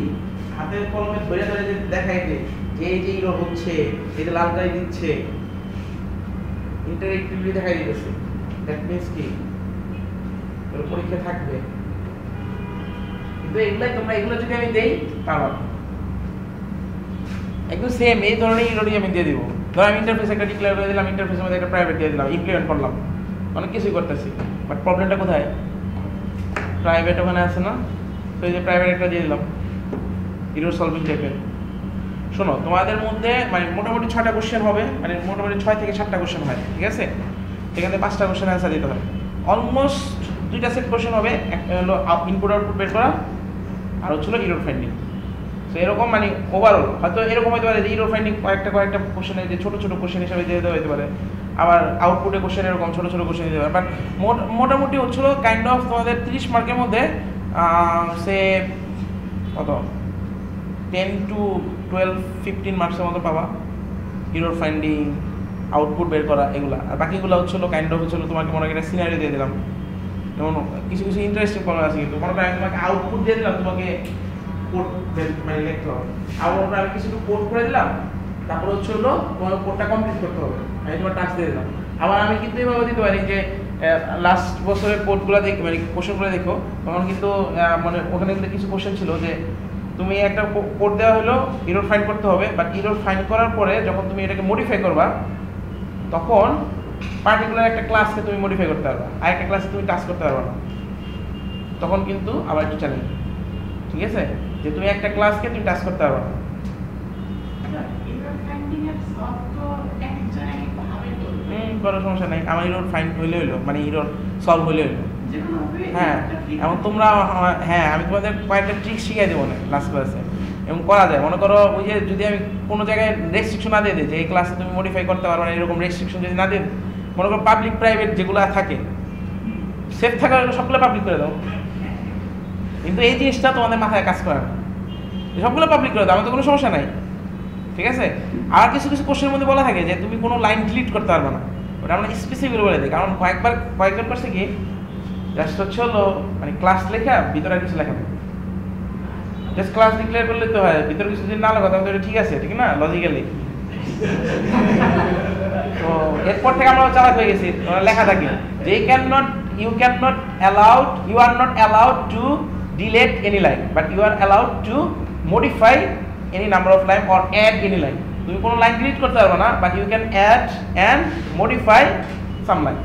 হাতের কলমে ধরে ধরে যে দেখাই দিই যে এই যে ইউরো হচ্ছে, এই যে লালটাই দিচ্ছে, ইন্টারেক্টিভলি দেখাই দিতেছে, দ্যাট মিনস কি পরীক্ষা থাকবে, কিন্তু এগুলাই তোমরা এগুলো যদি আমি দেই পারবা একদম সেম এই ধরনের ইউরোটি আমি দিয়ে দিব। ধর আমি ইন্টারফেস একটা ডিক্লেয়ার করে দিলাম, ইন্টারফেসের মধ্যে একটা প্রাইভেট দিয়ে দিলাম, ইমপ্লিমেন্ট করলাম, অনেক কিছুই করতেছি, বাট প্রবলেমটা কোথায়, প্রাইভেট ওখানে আছে না, তো এই যে প্রাইভেট একটা দিয়ে দিলাম ইরোর সলভিং টাইপের। শোনো, তোমাদের মধ্যে মানে মোটামুটি 6টা কোশ্চেন হবে, মানে মোটামুটি 6 থেকে 7টা কোশ্চেন হয়, ঠিক আছে? এখানে 5টা কোশ্চেন অ্যান্সার দিতে হয়। অলমোস্ট 2টা সেট কোশ্চেন হবে, একটা হলো ইনপুট আউটপুট বের করা, আর হচ্ছিল ইরোর ফাইন্ডিং। তো এরকম মানে ওভারঅল হয়তো এরকম হতে পারে যে ইরোর ফাইন্ডিং কয়েকটা কোশ্চেনে যে ছোটো ছোটো কোশ্চেন হিসাবে দিয়ে দেওয়া হতে পারে, আবার আউটপুটে কোশ্চেন এরকম ছোটো ছোটো কোশ্চেন দিতে পারে। বাট মোটামুটি হচ্ছিল কাইন্ড অফ তোমাদের 30 মার্কের মধ্যে সে কত 10 to 12 15 মার্কসের মতো পাবা ইরোর ফাইন্ডিং, আউটপুট বের করা এগুলা। আর বাকিগুলো হচ্ছিল কাইন্ড অফ হচ্ছিল তোমাকে মনে করি সিনারি দিয়ে দিলাম, যেমন কিছু কিছু ইন্টারেস্টিং প্রবলেম আছে, কিন্তু মনে করি আমি তোমাকে আউটপুট দিয়ে দিলাম, তোমাকে কোড মানে লিখতে হবে, আবার আমি কিছু কোড করে দিলাম, তারপর হচ্ছিল তোমাকে কোডটা কমপ্লিট করতে হবে, আমি তোমার টাস্ক দিয়ে দিলাম। আবার আমি কিন্তু এভাবে দিতে পারি যে লাস্ট বছরের কোডগুলো দেখো মানে কোশ্চেনগুলো দেখো, তখন কিন্তু মানে ওখানে কিন্তু কিছু কোশ্চেন ছিল যে তুমি একটা কোড দেওয়া হলো ইরোর ফাইন্ড করতে হবে, বাট ইরোর ফাইন্ড করার পরে যখন তুমি এটাকে মডিফাই করবা তখন পার্টিকুলার একটা ক্লাসকে তুমি মডিফাই করতে পারবা, আর একটা ক্লাসে তুমি টাচ করতে পারবা না, তখন কিন্তু আবার একটু চ্যালেঞ্জ, ঠিক আছে? যে তুমি একটা ক্লাসকে তুমি টাচ করতে পারবা না। কোনো সমস্যা নাই, আমার ইরোর ফাইন্ড হইলে হইলো, মানে ইরোর সলভ হইলে হইলো। হ্যাঁ, এবং তোমরা হ্যাঁ আমি তোমাদের কয়েকটা ট্রিক শিখিয়ে দেবো না লাস্ট ক্লাসে, এবং করা যায়। মনে করো ওই যে যদি আমি কোনো জায়গায় রেস্ট্রিকশন না দিয়ে দিই যে এই ক্লাসে তুমি মডিফাই করতে পারবে না, এরকম রেস্ট্রিকশন যদি না দিই, মনে করো পাবলিক প্রাইভেট যেগুলো থাকে সেফ থাকার সবগুলো পাবলিক করে দাও, কিন্তু এই জিনিসটা তোমাদের মাথায় কাজ করে না, সবগুলো পাবলিক করে দাও, আমার তো কোনো সমস্যা নাই, ঠিক আছে? আর কিছু কিছু কোশ্চেনের মধ্যে বলা থাকে যে তুমি কোনো লাইন ডিলিট করতে পারবে না, ওটা আমরা স্পেসিফিক বলে দিই, কারণ কয়েকবার করছে কি জাস্ট হচ্ছে হলো মানে ক্লাস লেখা ভিতরে আর কিছু লেখা নেই, জাস্ট ক্লাস ডিক্লেয়ার করলে তো হয়, ভিতরে কিছু যদি না লেখা তাহলে এটা ঠিক আছে, ঠিক না লজিক্যালি? তো এরপর থেকে আমরা চালাক হয়ে গেছি, লেখা থাকে যে you are not allowed to delete any line, but you are allowed to modify any number of line or add any line. তুমি কোনো লাইন ডিলিট করতে পারবে না, but you can add and modify some lines.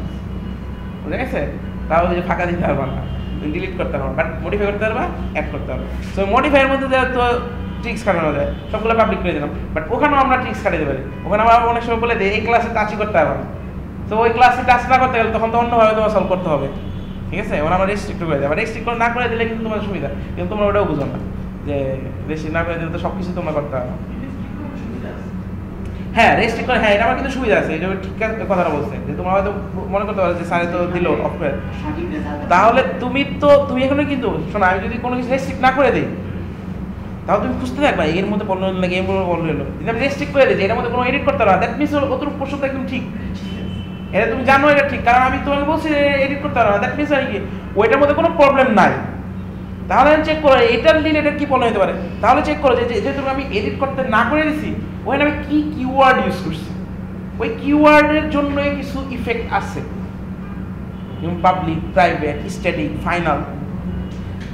বুঝে গেছে? তাহলে যে ফাঁকা দিতে পারবে না, তুমি ডিলিট করতে পারবে, বাট মডিফাই করতে পারবা, অ্যাড করতে পারবে। সো মডিফাইয়ের মধ্যে তো ট্রিক্স কাটানো যায়, সবগুলো পাবলিক করে দিলাম, বাট ওখানেও আমরা ট্রিক্স কাটাতে পারি। ওখানে আমরা অনেক সময় বলে দিই এই ক্লাসে টাচই করতে পারবে না, তো ওই ক্লাসে টাচ না করতে গেলে তখন তো অন্যভাবে তোমার সলভ করতে হবে, ঠিক আছে? ওরা আমরা রেস্ট্রিক্ট করে দেয়, রেস্ট্রিক্ট না করে দিলে কিন্তু তোমার সুবিধা, কিন্তু তোমরা ওটাও বুঝো না যে রেস্ট্রিক্ট না করে দিলে তো সব কিছু তোমরা করতে পারো। হ্যাঁ রেস্ট্রিক্ট করে, হ্যাঁ এটা আমার কিন্তু সুবিধা আছে, এটা ঠিক কথাটা বলছে যে তোমরা হয়তো মনে করতে পারো যে স্যারে তো দিল সফটওয়্যার, তাহলে তুমি এখানে কিন্তু শোনো, আমি যদি কোনো কিছু রেস্ট্রিক্ট না করে দিই তাহলে তুমি খুঁজতে থাকবা এর মধ্যে পড়লো লাগে এর মধ্যে পড়লো হলো, যদি আমি রেস্ট্রিক্ট করে দিই যে এর মধ্যে কোনো এডিট করতে পারো, দ্যাট মিনস অতটুকু প্রশ্নটা একদম ঠিক, এটা তুমি জানো এটা ঠিক, কারণ আমি তোমাকে বলছি এডিট করতে পারো না, দ্যাট মিনস আর কি ওইটার মধ্যে কোনো প্রবলেম নাই। তাহলে চেক করো এটার রিলেটেড কি প্রবলেম হতে পারে, তাহলে চেক করো যে যেহেতু আমি এডিট করতে না করে দিছি ওখানে আমি কি কিওয়ার্ড ইউজ করছি, ওই কিওয়ার্ডের জন্যই কিছু ইফেক্ট আছে, যেমন পাবলিক, প্রাইভেট, স্ট্যাটিক, ফাইনাল।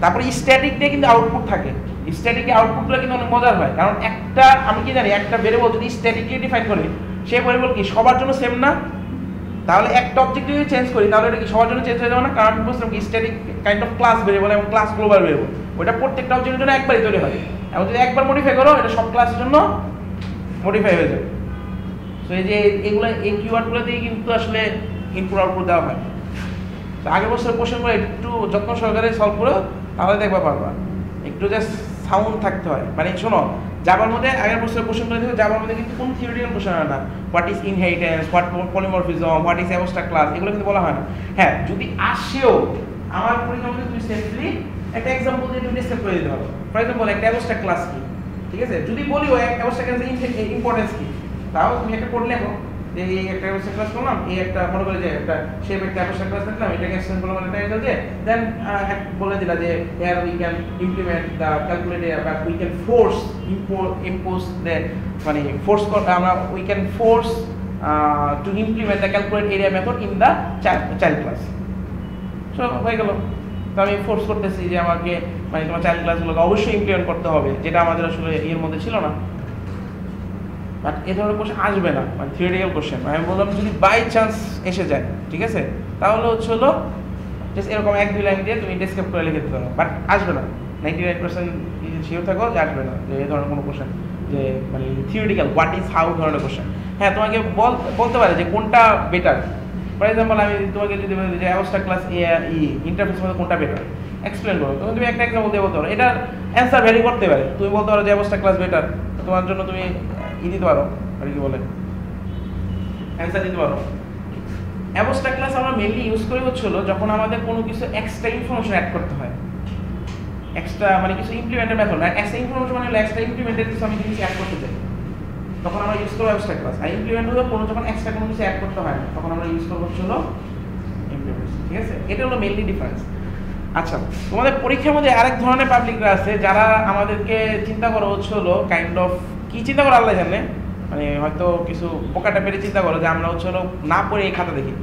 তারপরে স্ট্যাটিক দিয়ে কিন্তু আউটপুট থাকে, স্ট্যাটিকে আউটপুটগুলো কিন্তু অনেক মজার হয়, কারণ একটা আমি কি জানি একটা ভেরিয়েবল যদি স্ট্যাটিকলি ডিফাইন করি, সেই ভেরিয়েবল কি সবার জন্য সেম না, তাহলে একটা অবজেক্ট যদি চেঞ্জ করি তাহলে এটা কি সবার জন্য চেঞ্জ হয়ে যাবে না, কারণ আমি বলছিলাম কি static kind of class variable এবং ক্লাস গ্লোবাল ভেরিয়েবল, ওটা প্রত্যেকটা অবজেক্টের জন্য একবারই তৈরি হয়, এবং যদি একবার মডিফাই করো এটা সব ক্লাসের জন্য মডিফাই হয়ে যাবে। তো এই যে এগুলো এই কিওয়ার্ডগুলো দিয়ে কিন্তু আসলে ইনপুট আউটপুট দেওয়া হয়। তো আগের বছর কোশ্চেনগুলো একটু যত্ন সহকারে সলভ করো, তাহলে দেখবা পারবা। একটু জাস্ট সাউন্ড থাকতে হয়, মানে শোনো জাভার মধ্যে আগের বছর কোশ্চেনগুলো দেখো, জাভার মধ্যে কিন্তু কোনো থিওরিটিক্যাল কোশ্চেন হয় না, what is inheritance, what polymorphism, what is abstract class, এগুলো কিন্তু বলা হয় না। হ্যাঁ যদি আসেও আমার পরীক্ষার মধ্যে তুমি সেফলি একটা এক্সাম্পল দিয়ে তুমি ডিসক্রাইব করে দিতে পারো, ফর এক্সাম্পল একটা অ্যাবস্ট্রাক্ট ক্লাস কি, ঠিক আছে? যদি বলিও অ্যাবস্ট্রাক্ট ক্লাসের ইম্পর্টেন্স কি, তাও তুমি একটা কোড লেখো যে এই একটা অ্যাবস্ট্রাক্ট ক্লাস করলাম, এই একটা মনে করে যে একটা শেপ একটা অ্যাবস্ট্রাক্ট ক্লাস লিখলাম, এটাকে এক্সটেন্ড করলাম একটা টাইটেল দিয়ে, দেন বলে দিলা যে here we can implement the calculate area, but we can force impose the মানে ফোর্স আমরা we can force to implement the calculate area method in the child class. So হয়ে গেল, তো আমি ফোর্স করতেছি যে আমাকে মানে তোমার চাইল্ড ক্লাসগুলোকে অবশ্যই ইমপ্লিমেন্ট করতে হবে, যেটা আমাদের আসলে এর মধ্যে ছিল না। বাট এ ধরনের কোশ্চেন আসবে না, মানে থিওরিটিক্যাল কোশ্চেন। আমি বললাম যদি বাই চান্স এসে যায়, ঠিক আছে, তাহলে হচ্ছে হলো জাস্ট এরকম 1-2 লাইন দিয়ে তুমি ডেসক্রাইব করে লিখে দিতে পারো, বাট আসবে না 99% শিওর থাকো যে আসবে না যে এই ধরনের কোনো কোশ্চেন, যে মানে থিওরিটিক্যাল হোয়াট ইজ হাউ ধরনের কোশ্চেন। হ্যাঁ তোমাকে বলতে পারে যে কোনটা বেটার। ফর এক্সাম্পল আমি তোমাকে যদি বলি যে অ্যাবস্ট্রাক্ট ক্লাস এ ই ইন্টারফেস মধ্যে কোনটা বেটার এক্সপ্লেন করো, তখন তুমি একটা এক্সাম্পল দিয়ে বলতে পারো। এটার অ্যান্সার ভ্যারি করতে পারে, তুমি বলতে পারো যে অ্যাবস্ট্রাক্ট ক্লাস বেটার, তোমার জন্য তুমি দিতে পারো আর কি বলে অ্যান্সার দিতে পারো। অ্যাবস্ট্রাক্ট ক্লাস আমরা মেইনলি ইউজ করি হচ্ছিল যখন আমাদের কোনো কিছু এক্সট্রা ইনফরমেশন অ্যাড করতে হয়, এক্সট্রা মানে কিছু ইমপ্লিমেন্টের মেথড না, এক্সট্রা ইনফরমেশন মানে হলো এক্সট্রা ইমপ্লিমেন্টের কিছু আমি জিনিস অ্যাড করতে চাই, তখন আমরা ইউজ করবো অ্যাবস্ট্রাক্ট ক্লাস। আর ইমপ্লিমেন্ট হলো কোনো যখন এক্সট্রা কোনো কিছু অ্যাড করতে হয় না, তখন আমরা ইউজ করবো হচ্ছিল ইমপ্লিমেন্ট। ঠিক আছে, এটা হলো মেইনলি ডিফারেন্স। আচ্ছা, তোমাদের পরীক্ষার মধ্যে আরেক ধরনের পাবলিকরা আছে যারা আমাদেরকে চিন্তা করো হচ্ছিল কাইন্ড অফ কি চিন্তা করো আল্লাহ জানে, মানে হয়তো কিছু বোকা টাইপের চিন্তা করো যে আমরা হচ্ছিল না পড়ে এই খাতা দেখি।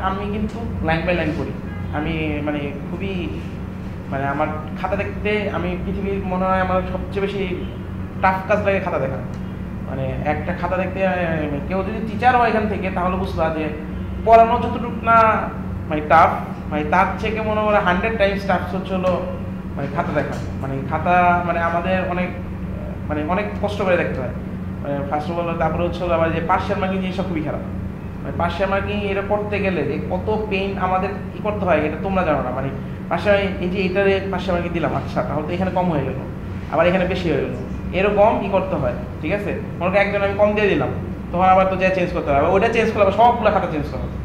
আমি কিন্তু লাইন বাই লাইন পড়ি, আমি মানে খুবই মানে আমার খাতা দেখতে আমি পৃথিবীর মনে হয় আমার সবচেয়ে বেশি টাফ কাজ লাগে খাতা দেখা। মানে একটা খাতা দেখতে কেউ যদি টিচার হয় এখান থেকে তাহলে বুঝবা যে পড়ানো যতটুকু না মানে টাফ, মানে তার থেকে মনে হয় 100 টাইমস টাফ হচ্ছিল মানে খাতা দেখা। মানে খাতা মানে আমাদের অনেক কষ্ট করে দেখতে হয়। মানে ফার্স্ট অফ অল তারপরে হচ্ছিল আবার যে পার্সিয়াল মার্কিং জিনিসটা খুবই খারাপ। মানে পার্সিয়াল মার্কিং এটা পড়তে গেলে যে কত পেইন আমাদের ই করতে হয় এটা তোমরা জানো না। মানে পার্সিয়াল এই যে এইটারে পার্সিয়াল মার্কিং দিলাম, আচ্ছা তাহলে তো এখানে কম হয়ে গেল, আবার এখানে বেশি হয়ে গেল, এরকম ই করতে হয়। ঠিক আছে, মনে করি একজন আমি কম দিয়ে দিলাম, তখন আবার তো যা চেঞ্জ করতে হবে, ওইটা চেঞ্জ করলে আবার সবগুলো খাতা চেঞ্জ করা হবে।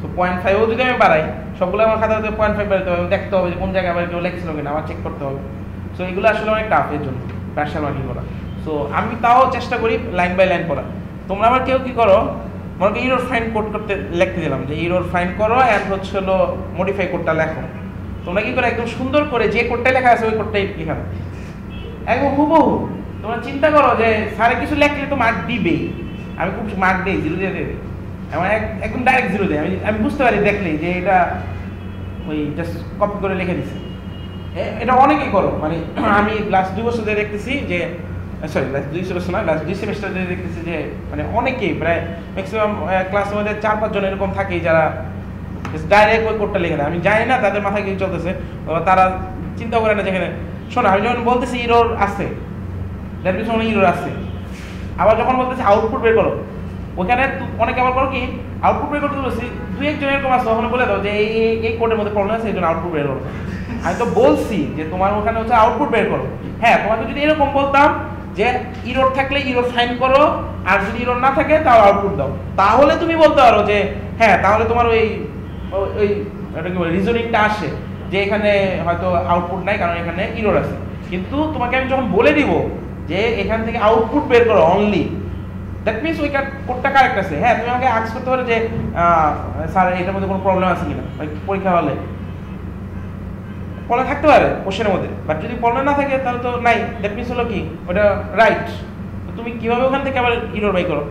তো 0.5ও যদি আমি বাড়াই, সবগুলো আমার খাতাতে 0.5 বাড়াতে হবে, দেখতে হবে যে কোন জায়গায় আবার কেউ লেখছিল কিনা আবার চেক করতে হবে। সো এগুলো আসলে অনেক টাফ এর জন্য পার্সিয়াল মার্কিং করা। সো আমি তাও চেষ্টা করি লাইন বাই লাইন পড়া। তোমরা আবার কেউ কী করো, মনে করি ইরোর ফাইন কোড করতে লিখতে দিলাম যে ইরোর ফাইন করো অ্যান্ড হচ্ছে হলো মডিফাই কোডটা লেখো। তোমরা কী করে একদম সুন্দর করে যে কোডটাই লেখা আছে ওই কোডটাই লেখা একদম হুবহু। তোমরা চিন্তা করো যে স্যারে কিছু লেখলে তো মার্ক দিবেই, আমি খুব মার্ক দিই 0 দিয়ে দেবে, আমার একদম ডাইরেক্ট 0 দেয়। আমি বুঝতে পারি দেখলেই যে এটা ওই জাস্ট কপি করে লিখে দিছে। এটা অনেকেই করো, মানে আমি লাস্ট 2 বছর ধরে দেখতেছি যে সরি লাস্ট 2 বছর না লাস্ট 2 সেমিস্টার ধরে দেখতেছি যে মানে অনেকেই প্রায় ম্যাক্সিমাম ক্লাসের মধ্যে 4-5 জন এরকম থাকেই যারা ডাইরেক্ট ওই কোডটা লিখে দেয়। আমি জানি না তাদের মাথায় কি চলতেছে, তারা চিন্তা করে না যেখানে শোনো আমি যখন বলতেছি ইরোর আছে দ্যাট মিনস অনেক ইরোর আছে, আবার যখন বলতেছি আউটপুট বের করো ওখানে অনেকে আবার করো কি আউটপুট বের করতে বলছি 2-1 জন এরকম আছে, ওখানে বলে দাও যে এই কোডের মধ্যে প্রবলেম আছে এই জন্য আউটপুট বের করো। আমি তো বলছি যে তোমার ওখানে হচ্ছে আউটপুট বের করো। হ্যাঁ তোমাকে যদি এরকম বলতাম যে ইরোর থাকলে ইরোর ফাইন করো আর যদি ইরোর না থাকে তাও আউটপুট দাও, তাহলে তুমি বলতে পারো যে হ্যাঁ তাহলে তোমার ওই এটা কি বলে রিজনিংটা আসে যে এখানে হয়তো আউটপুট নাই কারণ এখানে ইরোর আছে। কিন্তু তোমাকে আমি যখন বলে দিব যে এখান থেকে আউটপুট বের করো অনলি, দ্যাট মিনস ওই কোডটা কারেক্ট আছে। হ্যাঁ তুমি আমাকে আস্ক করতে পারো যে স্যার এটার মধ্যে কোনো প্রবলেম আছে কিনা, পরীক্ষা হলে প্রবলেম থাকতে পারে কোশ্চেনের মধ্যে, বাট যদি প্রবলেম না থাকে তাহলে তো নাই, দ্যাট মিনস হলো কি ওটা রাইট। তো তুমি কীভাবে ওখান থেকে আবার ইরোর বাই করো।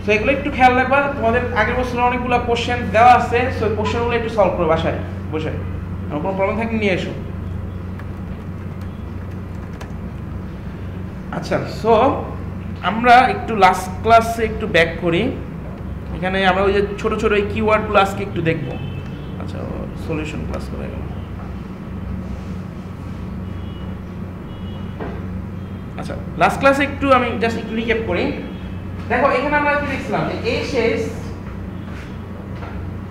সো এগুলো একটু খেয়াল রাখবা। তোমাদের আগের বছর অনেকগুলো কোশ্চেন দেওয়া আছে, সো ওই কোশ্চেনগুলো একটু সলভ করো বাসায় বসে, আমার কোনো প্রবলেম থাকলে নিয়ে এসো। আচ্ছা, সো আমরা একটু লাস্ট ক্লাসে একটু ব্যাক করি। এখানে আমরা ওই যে ছোটো ছোটো এই কিওয়ার্ডগুলো আজকে একটু দেখবো। আচ্ছা, সলিউশন ক্লাস করে গেল। আচ্ছা, লাস্ট ক্লাসে একটু আমি জাস্ট একটু রিক্যাপ করি। দেখো এখানে আমরা কি দেখছিলাম যে এই শেষ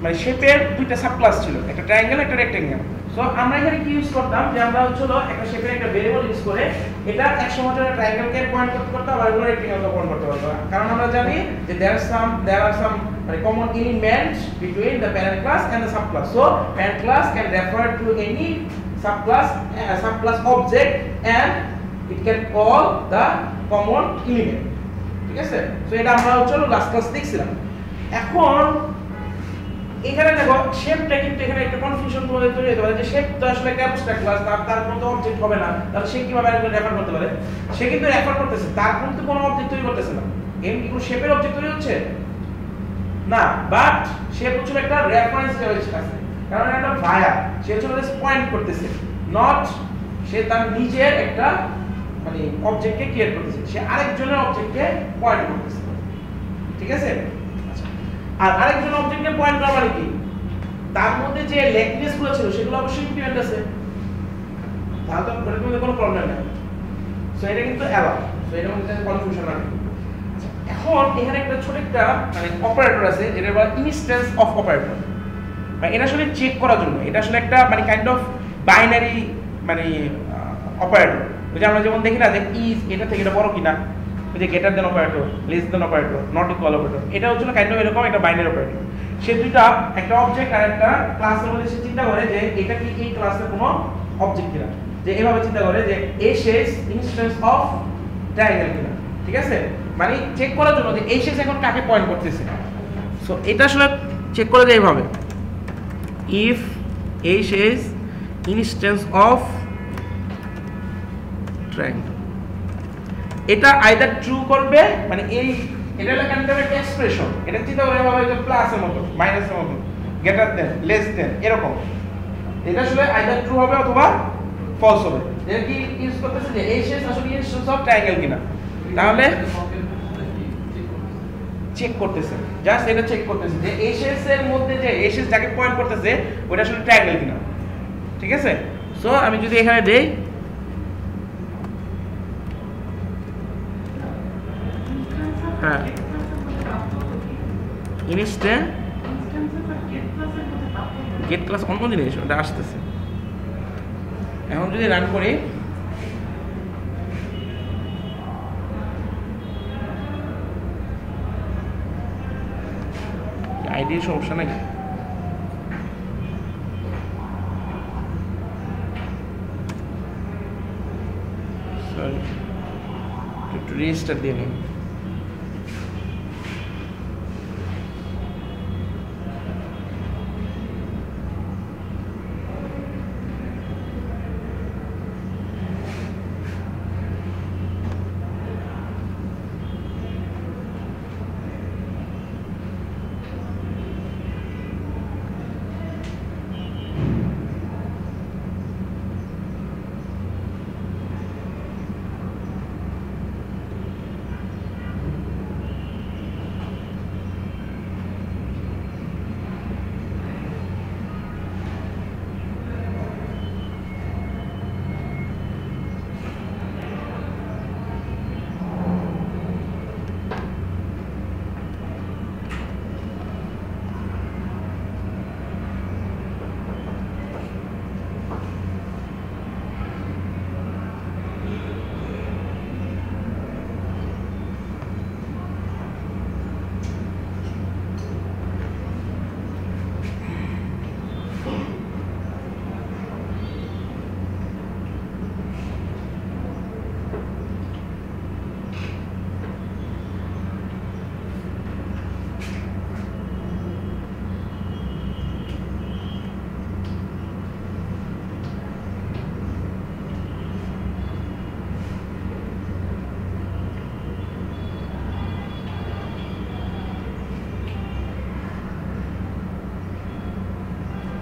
মানে শেপের দুইটা সাব ক্লাস ছিল, একটা ট্রায়াঙ্গেল একটা রেক্ট্যাঙ্গেল। সো আমরা এখানে কি ইউজ করতাম যে আমরা হচ্ছিল একটা শেপের একটা ভেরিয়েবল ইউজ করে এটা একসময় ট্রায়াঙ্গেলকে পয়েন্ট করতে করতে আবার এগুলো রেক্ট্যাঙ্গেলকে পয়েন্ট করতে পারতো, কারণ আমরা জানি যে there are some মানে common elements between the parent class and the subclass. So parent class can refer to any subclass object and it can call the common element. ঠিক আছে, সো এটা আমরা হচ্ছিল লাস্ট ক্লাস দেখছিলাম। এখন এখানে দেখো শেপটা কিন্তু এখানে একটা কনফিউশন তোমাদের তৈরি হতে পারে যে শেপ তো আসলে একটা অ্যাবস্ট্রাক্ট ক্লাস, তার কোনো অবজেক্ট হবে না, তাহলে সে কিভাবে রেফার করতে পারে? সে কিন্তু রেফার করতেছে, তার কিন্তু কোনো অবজেক্ট তৈরি করতেছে না। এমনি কোনো শেপের অবজেক্ট তৈরি হচ্ছে না, বাট শেপ হচ্ছে একটা রেফারেন্স আছে, কারণ একটা ভায়া সে হচ্ছে পয়েন্ট করতেছে, নট সে তার নিজের একটা মানে অবজেক্টকে ক্রিয়েট করতেছে, সে আরেকজনের অবজেক্টকে পয়েন্ট করতেছে। ঠিক আছে, আর আরেকজন অবজেক্টকে পয়েন্ট করা মানে কি তার মধ্যে যে ল্যাকিনেস গুলো ছিল সেগুলো অবশ্যই ইমপ্লিমেন্ট আছে, তাহলে তো এটার মধ্যে কোনো প্রবলেম নেই। সো এটা কিন্তু অ্যালাউ, সো এটার মধ্যে কনফিউশন না। এখন এখানে একটা ছোট একটা মানে অপারেটর আছে যেটা বলা ইনস্ট্যান্স অফ অপারেটর, মানে এটা আসলে চেক করার জন্য, এটা আসলে একটা মানে কাইন্ড অফ বাইনারি মানে অপারেটর। ওই যে আমরা যেমন দেখি না যে ইজ এটা থেকে এটা বড় কিনা, ওই যে greater than operator, less than operator, not equal operator, এটা হচ্ছে কাইন্ড অফ এরকম একটা বাইনারি অপারেটর। সে দুইটা একটা অবজেক্ট আর একটা ক্লাসের মধ্যে সে চিন্তা করে যে এটা কি এই ক্লাসের কোনো অবজেক্ট কিনা, যে এভাবে চিন্তা করে যে এ শেষ ইনস্ট্যান্স অফ ট্রায়াঙ্গেল কিনা, ঠিক আছে, মানে চেক করার জন্য যে এই শেষ এখন কাকে পয়েন্ট করতেছে। সো এটা আসলে চেক করে দেয় এইভাবে, ইফ এই শেষ ইনস্ট্যান্স অফ ট্রায়াঙ্গেল, এটা আইদার ট্রু করবে, মানে এই এটা হলো কাইন্ড অফ একটা এক্সপ্রেশন, এটা চিন্তা করে ভাবে যে প্লাসের মতো মাইনাসের মতো গ্রেটার দেন লেস দেন এরকম, এটা আসলে আইদার ট্রু হবে অথবা ফলস হবে। এটা কি ইউজ করতেছে যে এই শেষ আসলে ইনস্ট্যান্স অফ ট্রায়াঙ্গেল কিনা, তাহলে চেক করতেছে, জাস্ট এটা চেক করতেছে যে এই শেষের মধ্যে যে এই শেষ যাকে পয়েন্ট করতেছে ওটা আসলে ট্রায়াঙ্গেল কিনা, ঠিক আছে। সো আমি যদি এখানে দেই হ্যাঁ ইনস্ট্যান্ট গেট ক্লাস অন্য জিনিস ওটা আসতেছে। এখন যদি রান করি আইডির সমস্যা নাকি, সরি একটু রেজিস্টার দিয়ে নিই।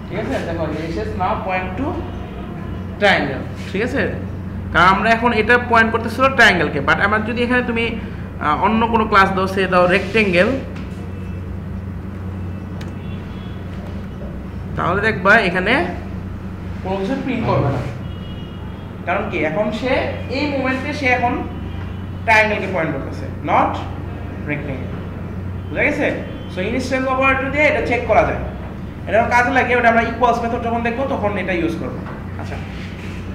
ঠিক আছে, দেখো এসএস নাও পয়েন্ট টু ট্রায়াঙ্গেল, ঠিক আছে, কারণ আমরা এখন এটা পয়েন্ট করতেছিল ট্রায়াঙ্গেলকে, বাট আমার যদি এখানে তুমি অন্য কোনো ক্লাস দাও, সে দাও রেক্টেঙ্গেল, তাহলে দেখবা এখানে কোনো কিছু প্রিন্ট করবে না। কারণ কি এখন সে এই মোমেন্টে সে এখন ট্রায়াঙ্গেলকে পয়েন্ট করতেছে, নট রেক্টেঙ্গেল, বুঝা গেছে। সো ইনস্ট্যান্স অপারেটর দিয়ে এটা চেক করা যায়, এটা কাজে লাগে, ওটা আমরা ইকুয়ালস মেথড যখন দেখবো তখন এটা ইউজ করবো। আচ্ছা,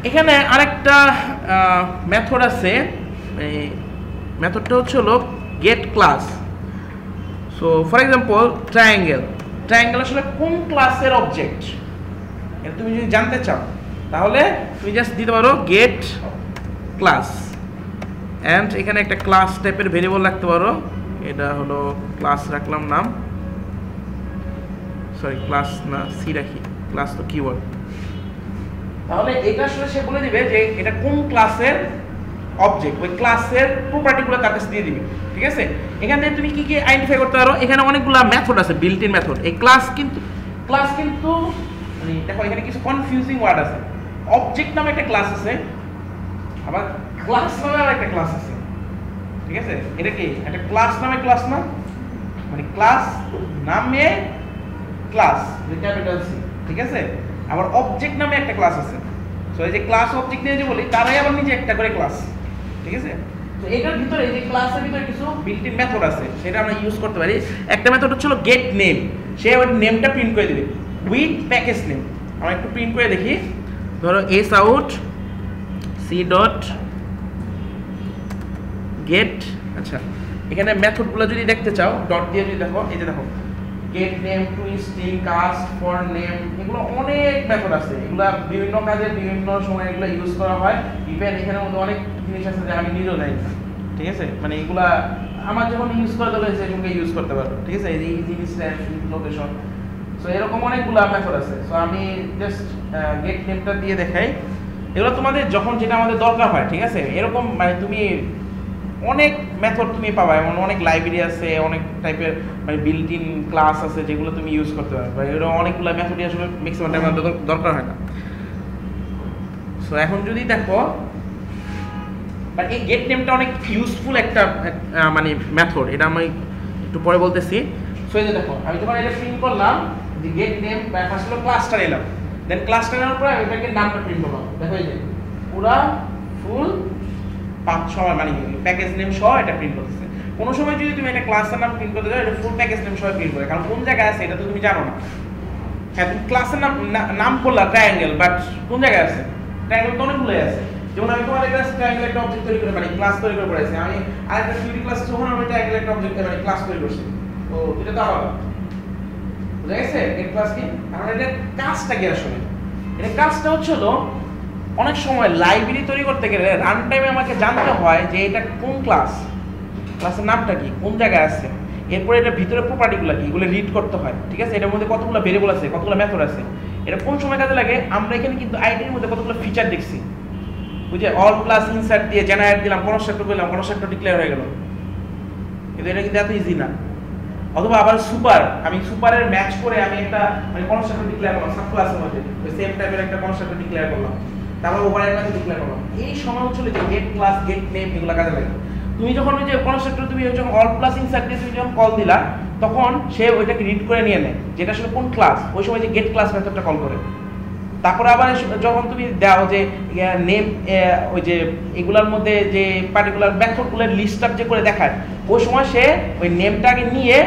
এখানে আরেকটা মেথড আছে, এই মেথডটা হচ্ছে হলো get class. So for example triangle, triangle আসলে কোন ক্লাসের অবজেক্ট এটা তুমি যদি জানতে চাও তাহলে তুমি জাস্ট দিতে পারো গেট ক্লাস, অ্যান্ড এখানে একটা ক্লাস টাইপের ভেরিয়েবল রাখতে পারো, এটা হলো ক্লাস রাখলাম নাম, সরি ক্লাস না সি রাখি, ক্লাস তো কিওয়ার্ড, তাহলে এটা আসলে সে বলে দিবে যে এটা কোন ক্লাসের অবজেক্ট, ওই ক্লাসের প্রপার্টিগুলো তার কাছে দিয়ে দিবে, ঠিক আছে। এখান থেকে তুমি কি কি আইডেন্টিফাই করতে পারো, এখানে অনেকগুলো মেথড আছে, বিল্ট ইন মেথড। এই ক্লাস কিন্তু মানে দেখো এখানে কিছু কনফিউজিং ওয়ার্ড আছে, অবজেক্ট নামে একটা ক্লাস আছে, আবার ক্লাস নামে আর একটা ক্লাস আছে, ঠিক আছে। এটা কি একটা ক্লাস নামে ক্লাস না, মানে ক্লাস নামে ক্লাস, যে ক্যাপিটাল সি, ঠিক আছে? আবার অবজেক্ট নামে একটা ক্লাস আছে। সো এই যে ক্লাস অবজেক্ট নিয়ে যে বলি, তারাই আবার নিজে একটা করে ক্লাস, ঠিক আছে? তো এটার ভিতরে এই যে ক্লাসের ভিতরে কিছু বিল্ট ইন মেথড আছে, সেটা আমরা ইউজ করতে পারি। একটা মেথড হচ্ছে গেট নেম, সে ওই নেমটা প্রিন্ট করে দিবে উইথ প্যাকেজ নেম। আমরা একটু প্রিন্ট করে দেখি, ধরো S out C dot get. আচ্ছা, এখানে মেথডগুলো যদি দেখতে চাও ডট দিয়ে যদি দেখো, এই যে দেখো get name, to string, cast, for name, এগুলো অনেক মেথড আছে। এগুলো বিভিন্ন কাজে বিভিন্ন সময় এগুলো ইউজ করা হয়। ইভেন এখানের মধ্যে অনেক জিনিস আছে যে আমি নিজেও জানি না, ঠিক আছে? মানে এগুলা আমার যখন ইউজ করা দরকার হয়েছে এগুলো ইউজ করতে পারবো, ঠিক আছে? এই যে ইজি ইনস্ট্যান্স, লোকেশন, সো এরকম অনেকগুলো মেথড আছে। সো আমি জাস্ট গেট নেমটা দিয়ে দেখাই। এগুলো তোমাদের যখন যেটা আমাদের দরকার হয়, ঠিক আছে? এরকম মানে তুমি অনেক মেথড তুমি পাবা, এমন অনেক লাইব্রেরি আছে, অনেক টাইপের মানে বিল্ট ইন ক্লাস আছে যেগুলো তুমি ইউজ করতে পারবে। এগুলো অনেকগুলো মেথডই আসলে ম্যাক্সিমাম টাইম দরকার হয় না। সো এখন যদি দেখো, বাট এই গেট নেমটা অনেক ইউজফুল একটা মানে মেথড, এটা আমি একটু পরে বলতেছি। সো এই যে দেখো, আমি যখন এটা প্রিন্ট করলাম যে গেট নেম, ফার্স্ট হলো ক্লাসটা নিলাম, দেন ক্লাসটা নেওয়ার পরে আমি এটাকে নামটা প্রিন্ট করলাম। দেখো এই যে পুরা ফুল 5 মানে প্যাকেজ নেম সহ এটা প্রিন্ট করতেছে। কোনো সময় যদি তুমি একটা ক্লাসের নাম প্রিন্ট করতে যাও, এটা ফুল প্যাকেজ নেম সহ প্রিন্ট করে, কারণ কোন জায়গায় আছে এটা তো তুমি জানো না। হ্যাঁ, তুমি ক্লাসের নাম করলা ট্রায়াঙ্গেল, বাট কোন জায়গায় আছে? ট্রায়াঙ্গেল তো অনেকগুলো আছে। যেমন আমি তোমাদের কাছে ট্রায়াঙ্গেল একটা অবজেক্ট তৈরি করে, মানে ক্লাস তৈরি করে পড়াইছি। আমি আরেকটা থিওরি ক্লাস যখন আমি ট্রায়াঙ্গেল একটা অবজেক্ট মানে ক্লাস তৈরি করছি, তো এটা তো আলাদা, বুঝা গেছে? গেট ক্লাস কি? এখন এটা কাজটা কি আসলে? এটা কাজটা হচ্ছে অনেক সময় লাইব্রেরি তৈরি করতে গেলে রান টাইমে আমাকে জানতে হয় যে এটা কোন ক্লাস, ক্লাসের নামটা কি, কোন জায়গায় আছে, এরপরে এটা ভিতরে প্রপার্টিগুলো কি, এগুলো রিড করতে হয়, ঠিক আছে? এটার মধ্যে কতগুলো ভেরিয়েবল আছে, কতগুলো মেথড আছে, এটা কোন সময় কাজে লাগে। আমরা এখানে কিন্তু আইডির মধ্যে কতগুলো ফিচার দেখছি, বুঝে অল প্লাস ইনসার্ট দিয়ে জেনারেট দিলাম, কনস্ট্রাক্টর করলাম, কনস্ট্রাক্টর ডিক্লেয়ার হয়ে গেল। কিন্তু এটা কিন্তু এত ইজি না। অথবা আবার সুপার, আমি সুপারের ম্যাচ করে আমি একটা মানে কনস্ট্রাক্টর ডিক্লেয়ার করলাম সাব ক্লাসের মধ্যে, ওই সেম টাইপের একটা কনস্ট্রাক্টর ডিক্লেয়ার করলাম, তারপর ওভাররাইড মেথড ডিক্লেয়ার করলাম। এই সময় হচ্ছে যে গেট ক্লাস, গেট নেম, এগুলো কাজে লাগে। তুমি যখন ওই যে কনস্ট্রাক্টর তুমি যখন অল প্লাস ইনসার্ট দিয়ে তুমি যখন কল দিলা, তখন সে ওইটাকে রিড করে নিয়ে নেয় যেটা আসলে কোন ক্লাস, ওই সময় যে গেট ক্লাস মেথডটা কল করে। তারপরে আবার যখন তুমি দাও যে নেম, ওই যে এগুলোর মধ্যে যে পার্টিকুলার মেথডগুলোর লিস্ট আপ যে করে দেখায়, ওই সময় সে ওই নেমটাকে নিয়ে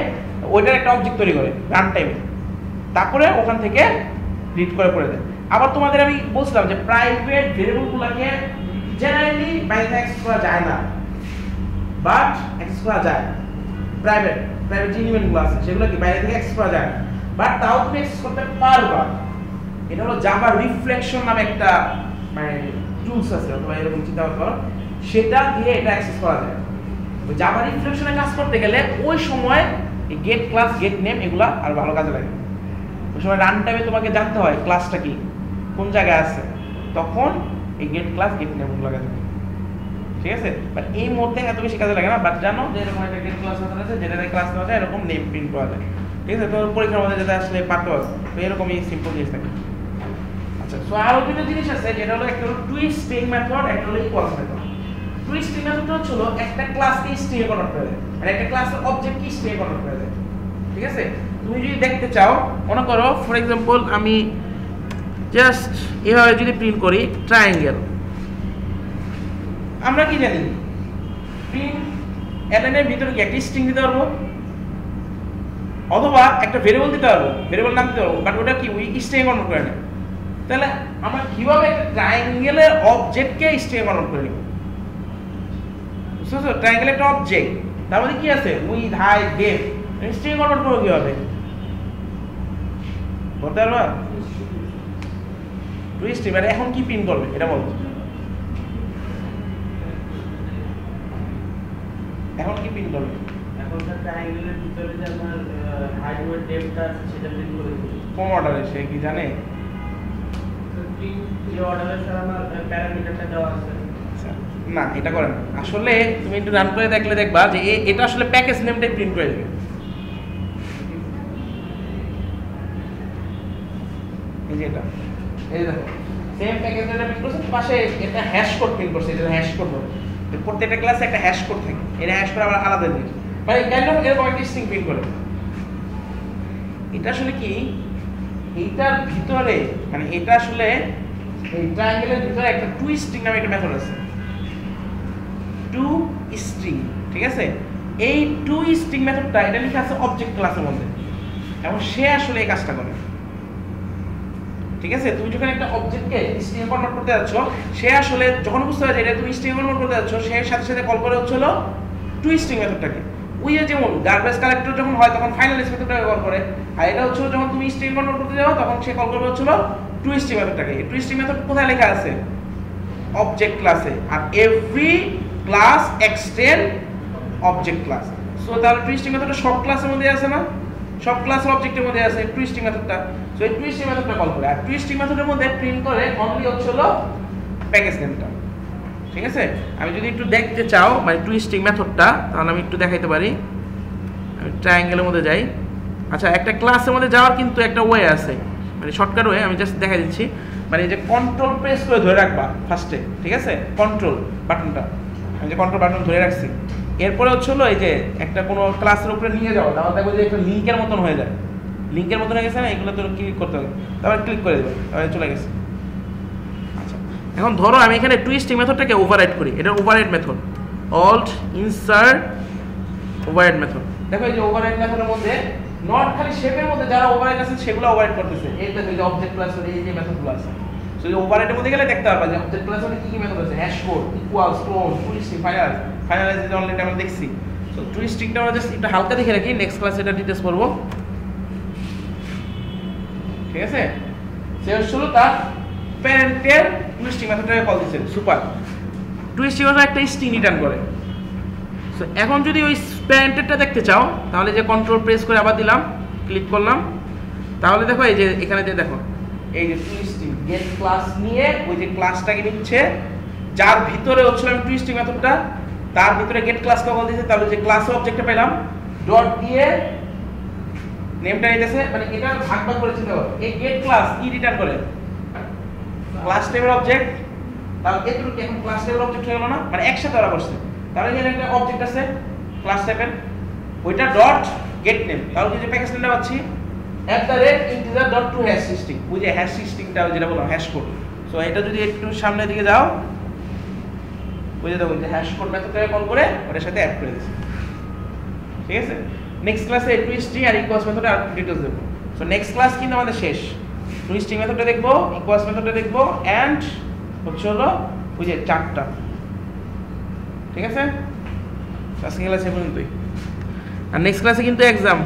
ওইটার একটা অবজেক্ট তৈরি করে রান টাইমে, তারপরে ওখান থেকে রিড করে দেয়। আবার তোমাদের আমি বলছিলাম যে প্রাইভেট ভেরিয়েবলগুলোকে জেনারেলি বাইরে থেকে অ্যাক্সেস করা যায় না, বাট অ্যাক্সেস করা যায়। প্রাইভেট এলিমেন্টগুলো আছে সেগুলো কি বাইরে থেকে অ্যাক্সেস করা যায় না, বাট তাও তুমি অ্যাক্সেস করতে পারবা। এটা হলো জাভা রিফ্লেকশন নামে একটা মানে টুলস আছে, অথবা এরকম চিন্তা করো, সেটা দিয়ে এটা অ্যাক্সেস করা যায়। জাভা রিফ্লেকশনে কাজ করতে গেলে ওই সময় এই গেট ক্লাস, গেট নেম এগুলা আর ভালো কাজে লাগে। ওই সময় রান টাইমে তোমাকে জানতে হয় ক্লাসটা কি, কোন জায়গায় আছে, তখন এই গেট ক্লাস, গেট নেম এগুলো কাজে লাগে, ঠিক আছে? বাট এই মুহূর্তে এত বেশি কাজে লাগে না, বাট জানো যে এরকম একটা গেট ক্লাস আছে যেটা ক্লাস নেওয়া যায়, এরকম নেম প্রিন্ট করা যায়, ঠিক আছে? তো পরীক্ষার মধ্যে যেটা আসলে পারতে পারো, তো এরকমই সিম্পল জিনিস থাকে। আচ্ছা, সো আরো দুটো জিনিস আছে, যেটা হলো একটা হলো টুইস্টিং মেথড, একটা হলো ইকুয়ালস মেথড। টুইস্টিং মেথডটা হচ্ছে একটা ক্লাসকে স্ট্রিং এ কনভার্ট করে দেয়, মানে একটা ক্লাসের অবজেক্টকে স্ট্রিং এ কনভার্ট করে দেয়, ঠিক আছে? তুমি যদি দেখতে চাও, মনে করো ফর এক্সাম্পল আমি জাস্ট এভাবে যদি প্রিন্ট করি ট্রায়াঙ্গেল, আমরা কি জানি প্রিন্ট এলএন এর ভিতরে কি একটা স্ট্রিং দিতে পারবো, অথবা একটা ভেরিয়েবল দিতে পারবো, ভেরিয়েবল নাম দিতে পারবো, বাট ওটা কি ওই স্ট্রিং এ কনভার্ট করে না। তাহলে আমরা কিভাবে একটা ট্রায়াঙ্গেলের অবজেক্টকে স্ট্রিং এ কনভার্ট করে নিব? বুঝছো? ট্রায়াঙ্গেল একটা অবজেক্ট, তার মধ্যে কি আছে with, height, depth, string A convert করবো কিভাবে বলতে পারবা? টুইস্ট এবারে এখন কি প্রিন্ট করবে এটা বলো, এখন কি প্রিন্ট করবে? এখন ট্রায়াঙ্গেলের ভিতরে যে আমার হাইট ওয়েট ডেপথ আছে সেটা প্রিন্ট করে দেব। কোন অর্ডারে সে কি জানে? যে অর্ডারের সাথে আমার প্যারামিটারটা দেওয়া আছে। না, এটা করেন আসলে তুমি একটু রান করে দেখলে দেখবা যে এটা আসলে প্যাকেজ নেমটাই প্রিন্ট করে দেবে। এই যে এটা, এই দেখো সেম প্যাকেজ নেমটা প্রিন্ট করছে, পাশে এটা হ্যাশ কোড প্রিন্ট করছে, এটা হ্যাশ কোড বলে। প্রত্যেকটা ক্লাসে একটা হ্যাশ কোড থাকে, এটা হ্যাশ কোড আবার আলাদা জিনিস, মানে কাইন্ড অফ এরকম একটা স্ট্রিং প্রিন্ট করে। এটা আসলে কি, এইটার ভিতরে মানে এটা আসলে এই ট্রায়াঙ্গেলের ভিতরে একটা টুইস্টিং নামে একটা মেথড আছে, টুইস্টিং, ঠিক আছে? এই টুইস্টিং মেথডটা এটা লেখা আছে অবজেক্ট ক্লাসের মধ্যে, এবং সে আসলে এই কাজটা করে, ঠিক আছে? তুমি যখন একটা অবজেক্টকে স্ট্রিং এ কনভার্ট করতে যাচ্ছ, সে আসলে যখন বুঝতে পারে যে এটা তুমি স্ট্রিং এ কনভার্ট করতে যাচ্ছ, সে সাথে সাথে কল করে হচ্ছিল টুইস্টিং মেথডটাকে। ওই যেমন গার্বেজ কালেক্টর যখন হয় তখন ফাইনালাইজ মেথডটাকে কল করে, আর এটা হচ্ছে যখন তুমি স্ট্রিং কনভার্ট করতে যাও তখন সে কল করবে হচ্ছিল টুইস্টিং মেথডটাকে। এই টুইস্টিং মেথড কোথায় লেখা আছে? অবজেক্ট ক্লাসে। আর every class extend object class. So তাহলে টুইস্টিং মেথডটা সব ক্লাসের মধ্যে আছে না? সব ক্লাসের অবজেক্টের মধ্যে আছে টুইস্টিং মেথডটা। সো এই টুইস্টিং মেথডটা কল করে, আর টুইস্টিং মেথডের মধ্যে প্রিন্ট করে অনলি হচ্ছিল প্যাকেজ নেমটা, ঠিক আছে? আমি যদি একটু দেখতে চাও মানে টুইস্টিং মেথডটা, তাহলে আমি একটু দেখাইতে পারি। আমি ট্রায়াঙ্গেলের মধ্যে যাই। আচ্ছা, একটা ক্লাসের মধ্যে যাওয়ার কিন্তু একটা ওয়ে আছে, মানে শর্টকাট ওয়ে, আমি জাস্ট দেখাই দিচ্ছি। মানে এই যে কন্ট্রোল প্রেস করে ধরে রাখবা ফার্স্টে, ঠিক আছে? কন্ট্রোল বাটনটা, আমি যে কন্ট্রোল বাটন ধরে রাখছি, এরপরে হচ্ছিল এই যে একটা কোনো ক্লাসের উপরে নিয়ে যাওয়া, তাহলে দেখবো যে একটা লিঙ্কের মতন হয়ে যায়, লিঙ্কের মতন হয়ে গেছে না? এগুলো তো ক্লিক করতে হবে, তারপরে ক্লিক করে দেবে, তারপরে চলে গেছে। আচ্ছা, এখন ধরো আমি এখানে টুইস্টিং মেথডটাকে ওভাররাইড করি, এটা override method, alt insert override method. দেখো এই যে ওভাররাইড মেথডের মধ্যে নট খালি শেপের মধ্যে যারা ওভাররাইড আছে সেগুলো ওভাররাইড করতেছে, এইটা যে অবজেক্ট ক্লাসের এই যে মেথডগুলো আছে। সো এই ওভাররাইডের মধ্যে গেলে দেখতে পারবা যে অবজেক্ট ক্লাসের মধ্যে কি কি মেথড আছে, hash code, equals, clone, twisting, finalise যে অলরেডি আমরা দেখছি। সো টুইস্টিংটা আমরা জাস্ট একটু হালকা দেখে রাখি, নেক্সট ক্লাসে এটা ডিটেইলস করব, ঠিক আছে? সে হলো তার প্যারেন্টের টুইস্টিং মেথডটাকে কল দিয়েছে, সুপার। টুইস্টিং মেথড একটা স্ট্রিং রিটার্ন করে। সো এখন যদি ওই প্যারেন্টেরটা দেখতে চাও, তাহলে যে কন্ট্রোল প্রেস করে আবার দিলাম, ক্লিক করলাম, তাহলে দেখো এই যে এখানে যে দেখো এই যে টুইস্টিং গেট ক্লাস নিয়ে ওই যে ক্লাসটাকে নিচ্ছে, যার ভিতরে হচ্ছিল আমি টুইস্টিং মেথডটা, তার ভিতরে গেট ক্লাসকে কল দিয়েছে, তাহলে যে ক্লাসের অবজেক্টটা পেলাম ডট দিয়ে নেমটা নিতেছে, মানে এটা ভাগ ভাগ করেছে। দেখো এই গেট ক্লাস কি রিটার্ন করে? Class table object. তাহলে এতটুকু এখন ক্লাস টেবিল অবজেক্ট হয়ে গেল না, মানে একসাথে ওরা করছে। তাহলে এখানে একটা অবজেক্ট আছে ক্লাস টেবিল, ওইটা ডট গেট নেম, তাহলে যে প্যাকেজ নেমটা পাচ্ছি @integer.toHashString, ওই যে হ্যাশ স্ট্রিংটা যেটা বললাম হ্যাশ কোড। সো এটা যদি একটু সামনের দিকে যাও, ওই যে দেখো যে হ্যাশ কোড মেথডটাকে কল করে ওটার সাথে অ্যাড করে দিয়েছে, ঠিক আছে? নেক্সট ক্লাসে টুইস্টিং আর ইকুয়ালস মেথডে আর ডিটেইলস দেব। সো নেক্সট ক্লাস কিন্তু আমাদের শেষ, টুইস্টিং মেথডটা দেখবো, ইকুয়ালস মেথডটা দেখবো, এন্ড হচ্ছে হলো ওই যে চারটা, ঠিক আছে? আজকে ক্লাসে পর্যন্তই, আর নেক্সট ক্লাসে কিন্তু এক্সাম।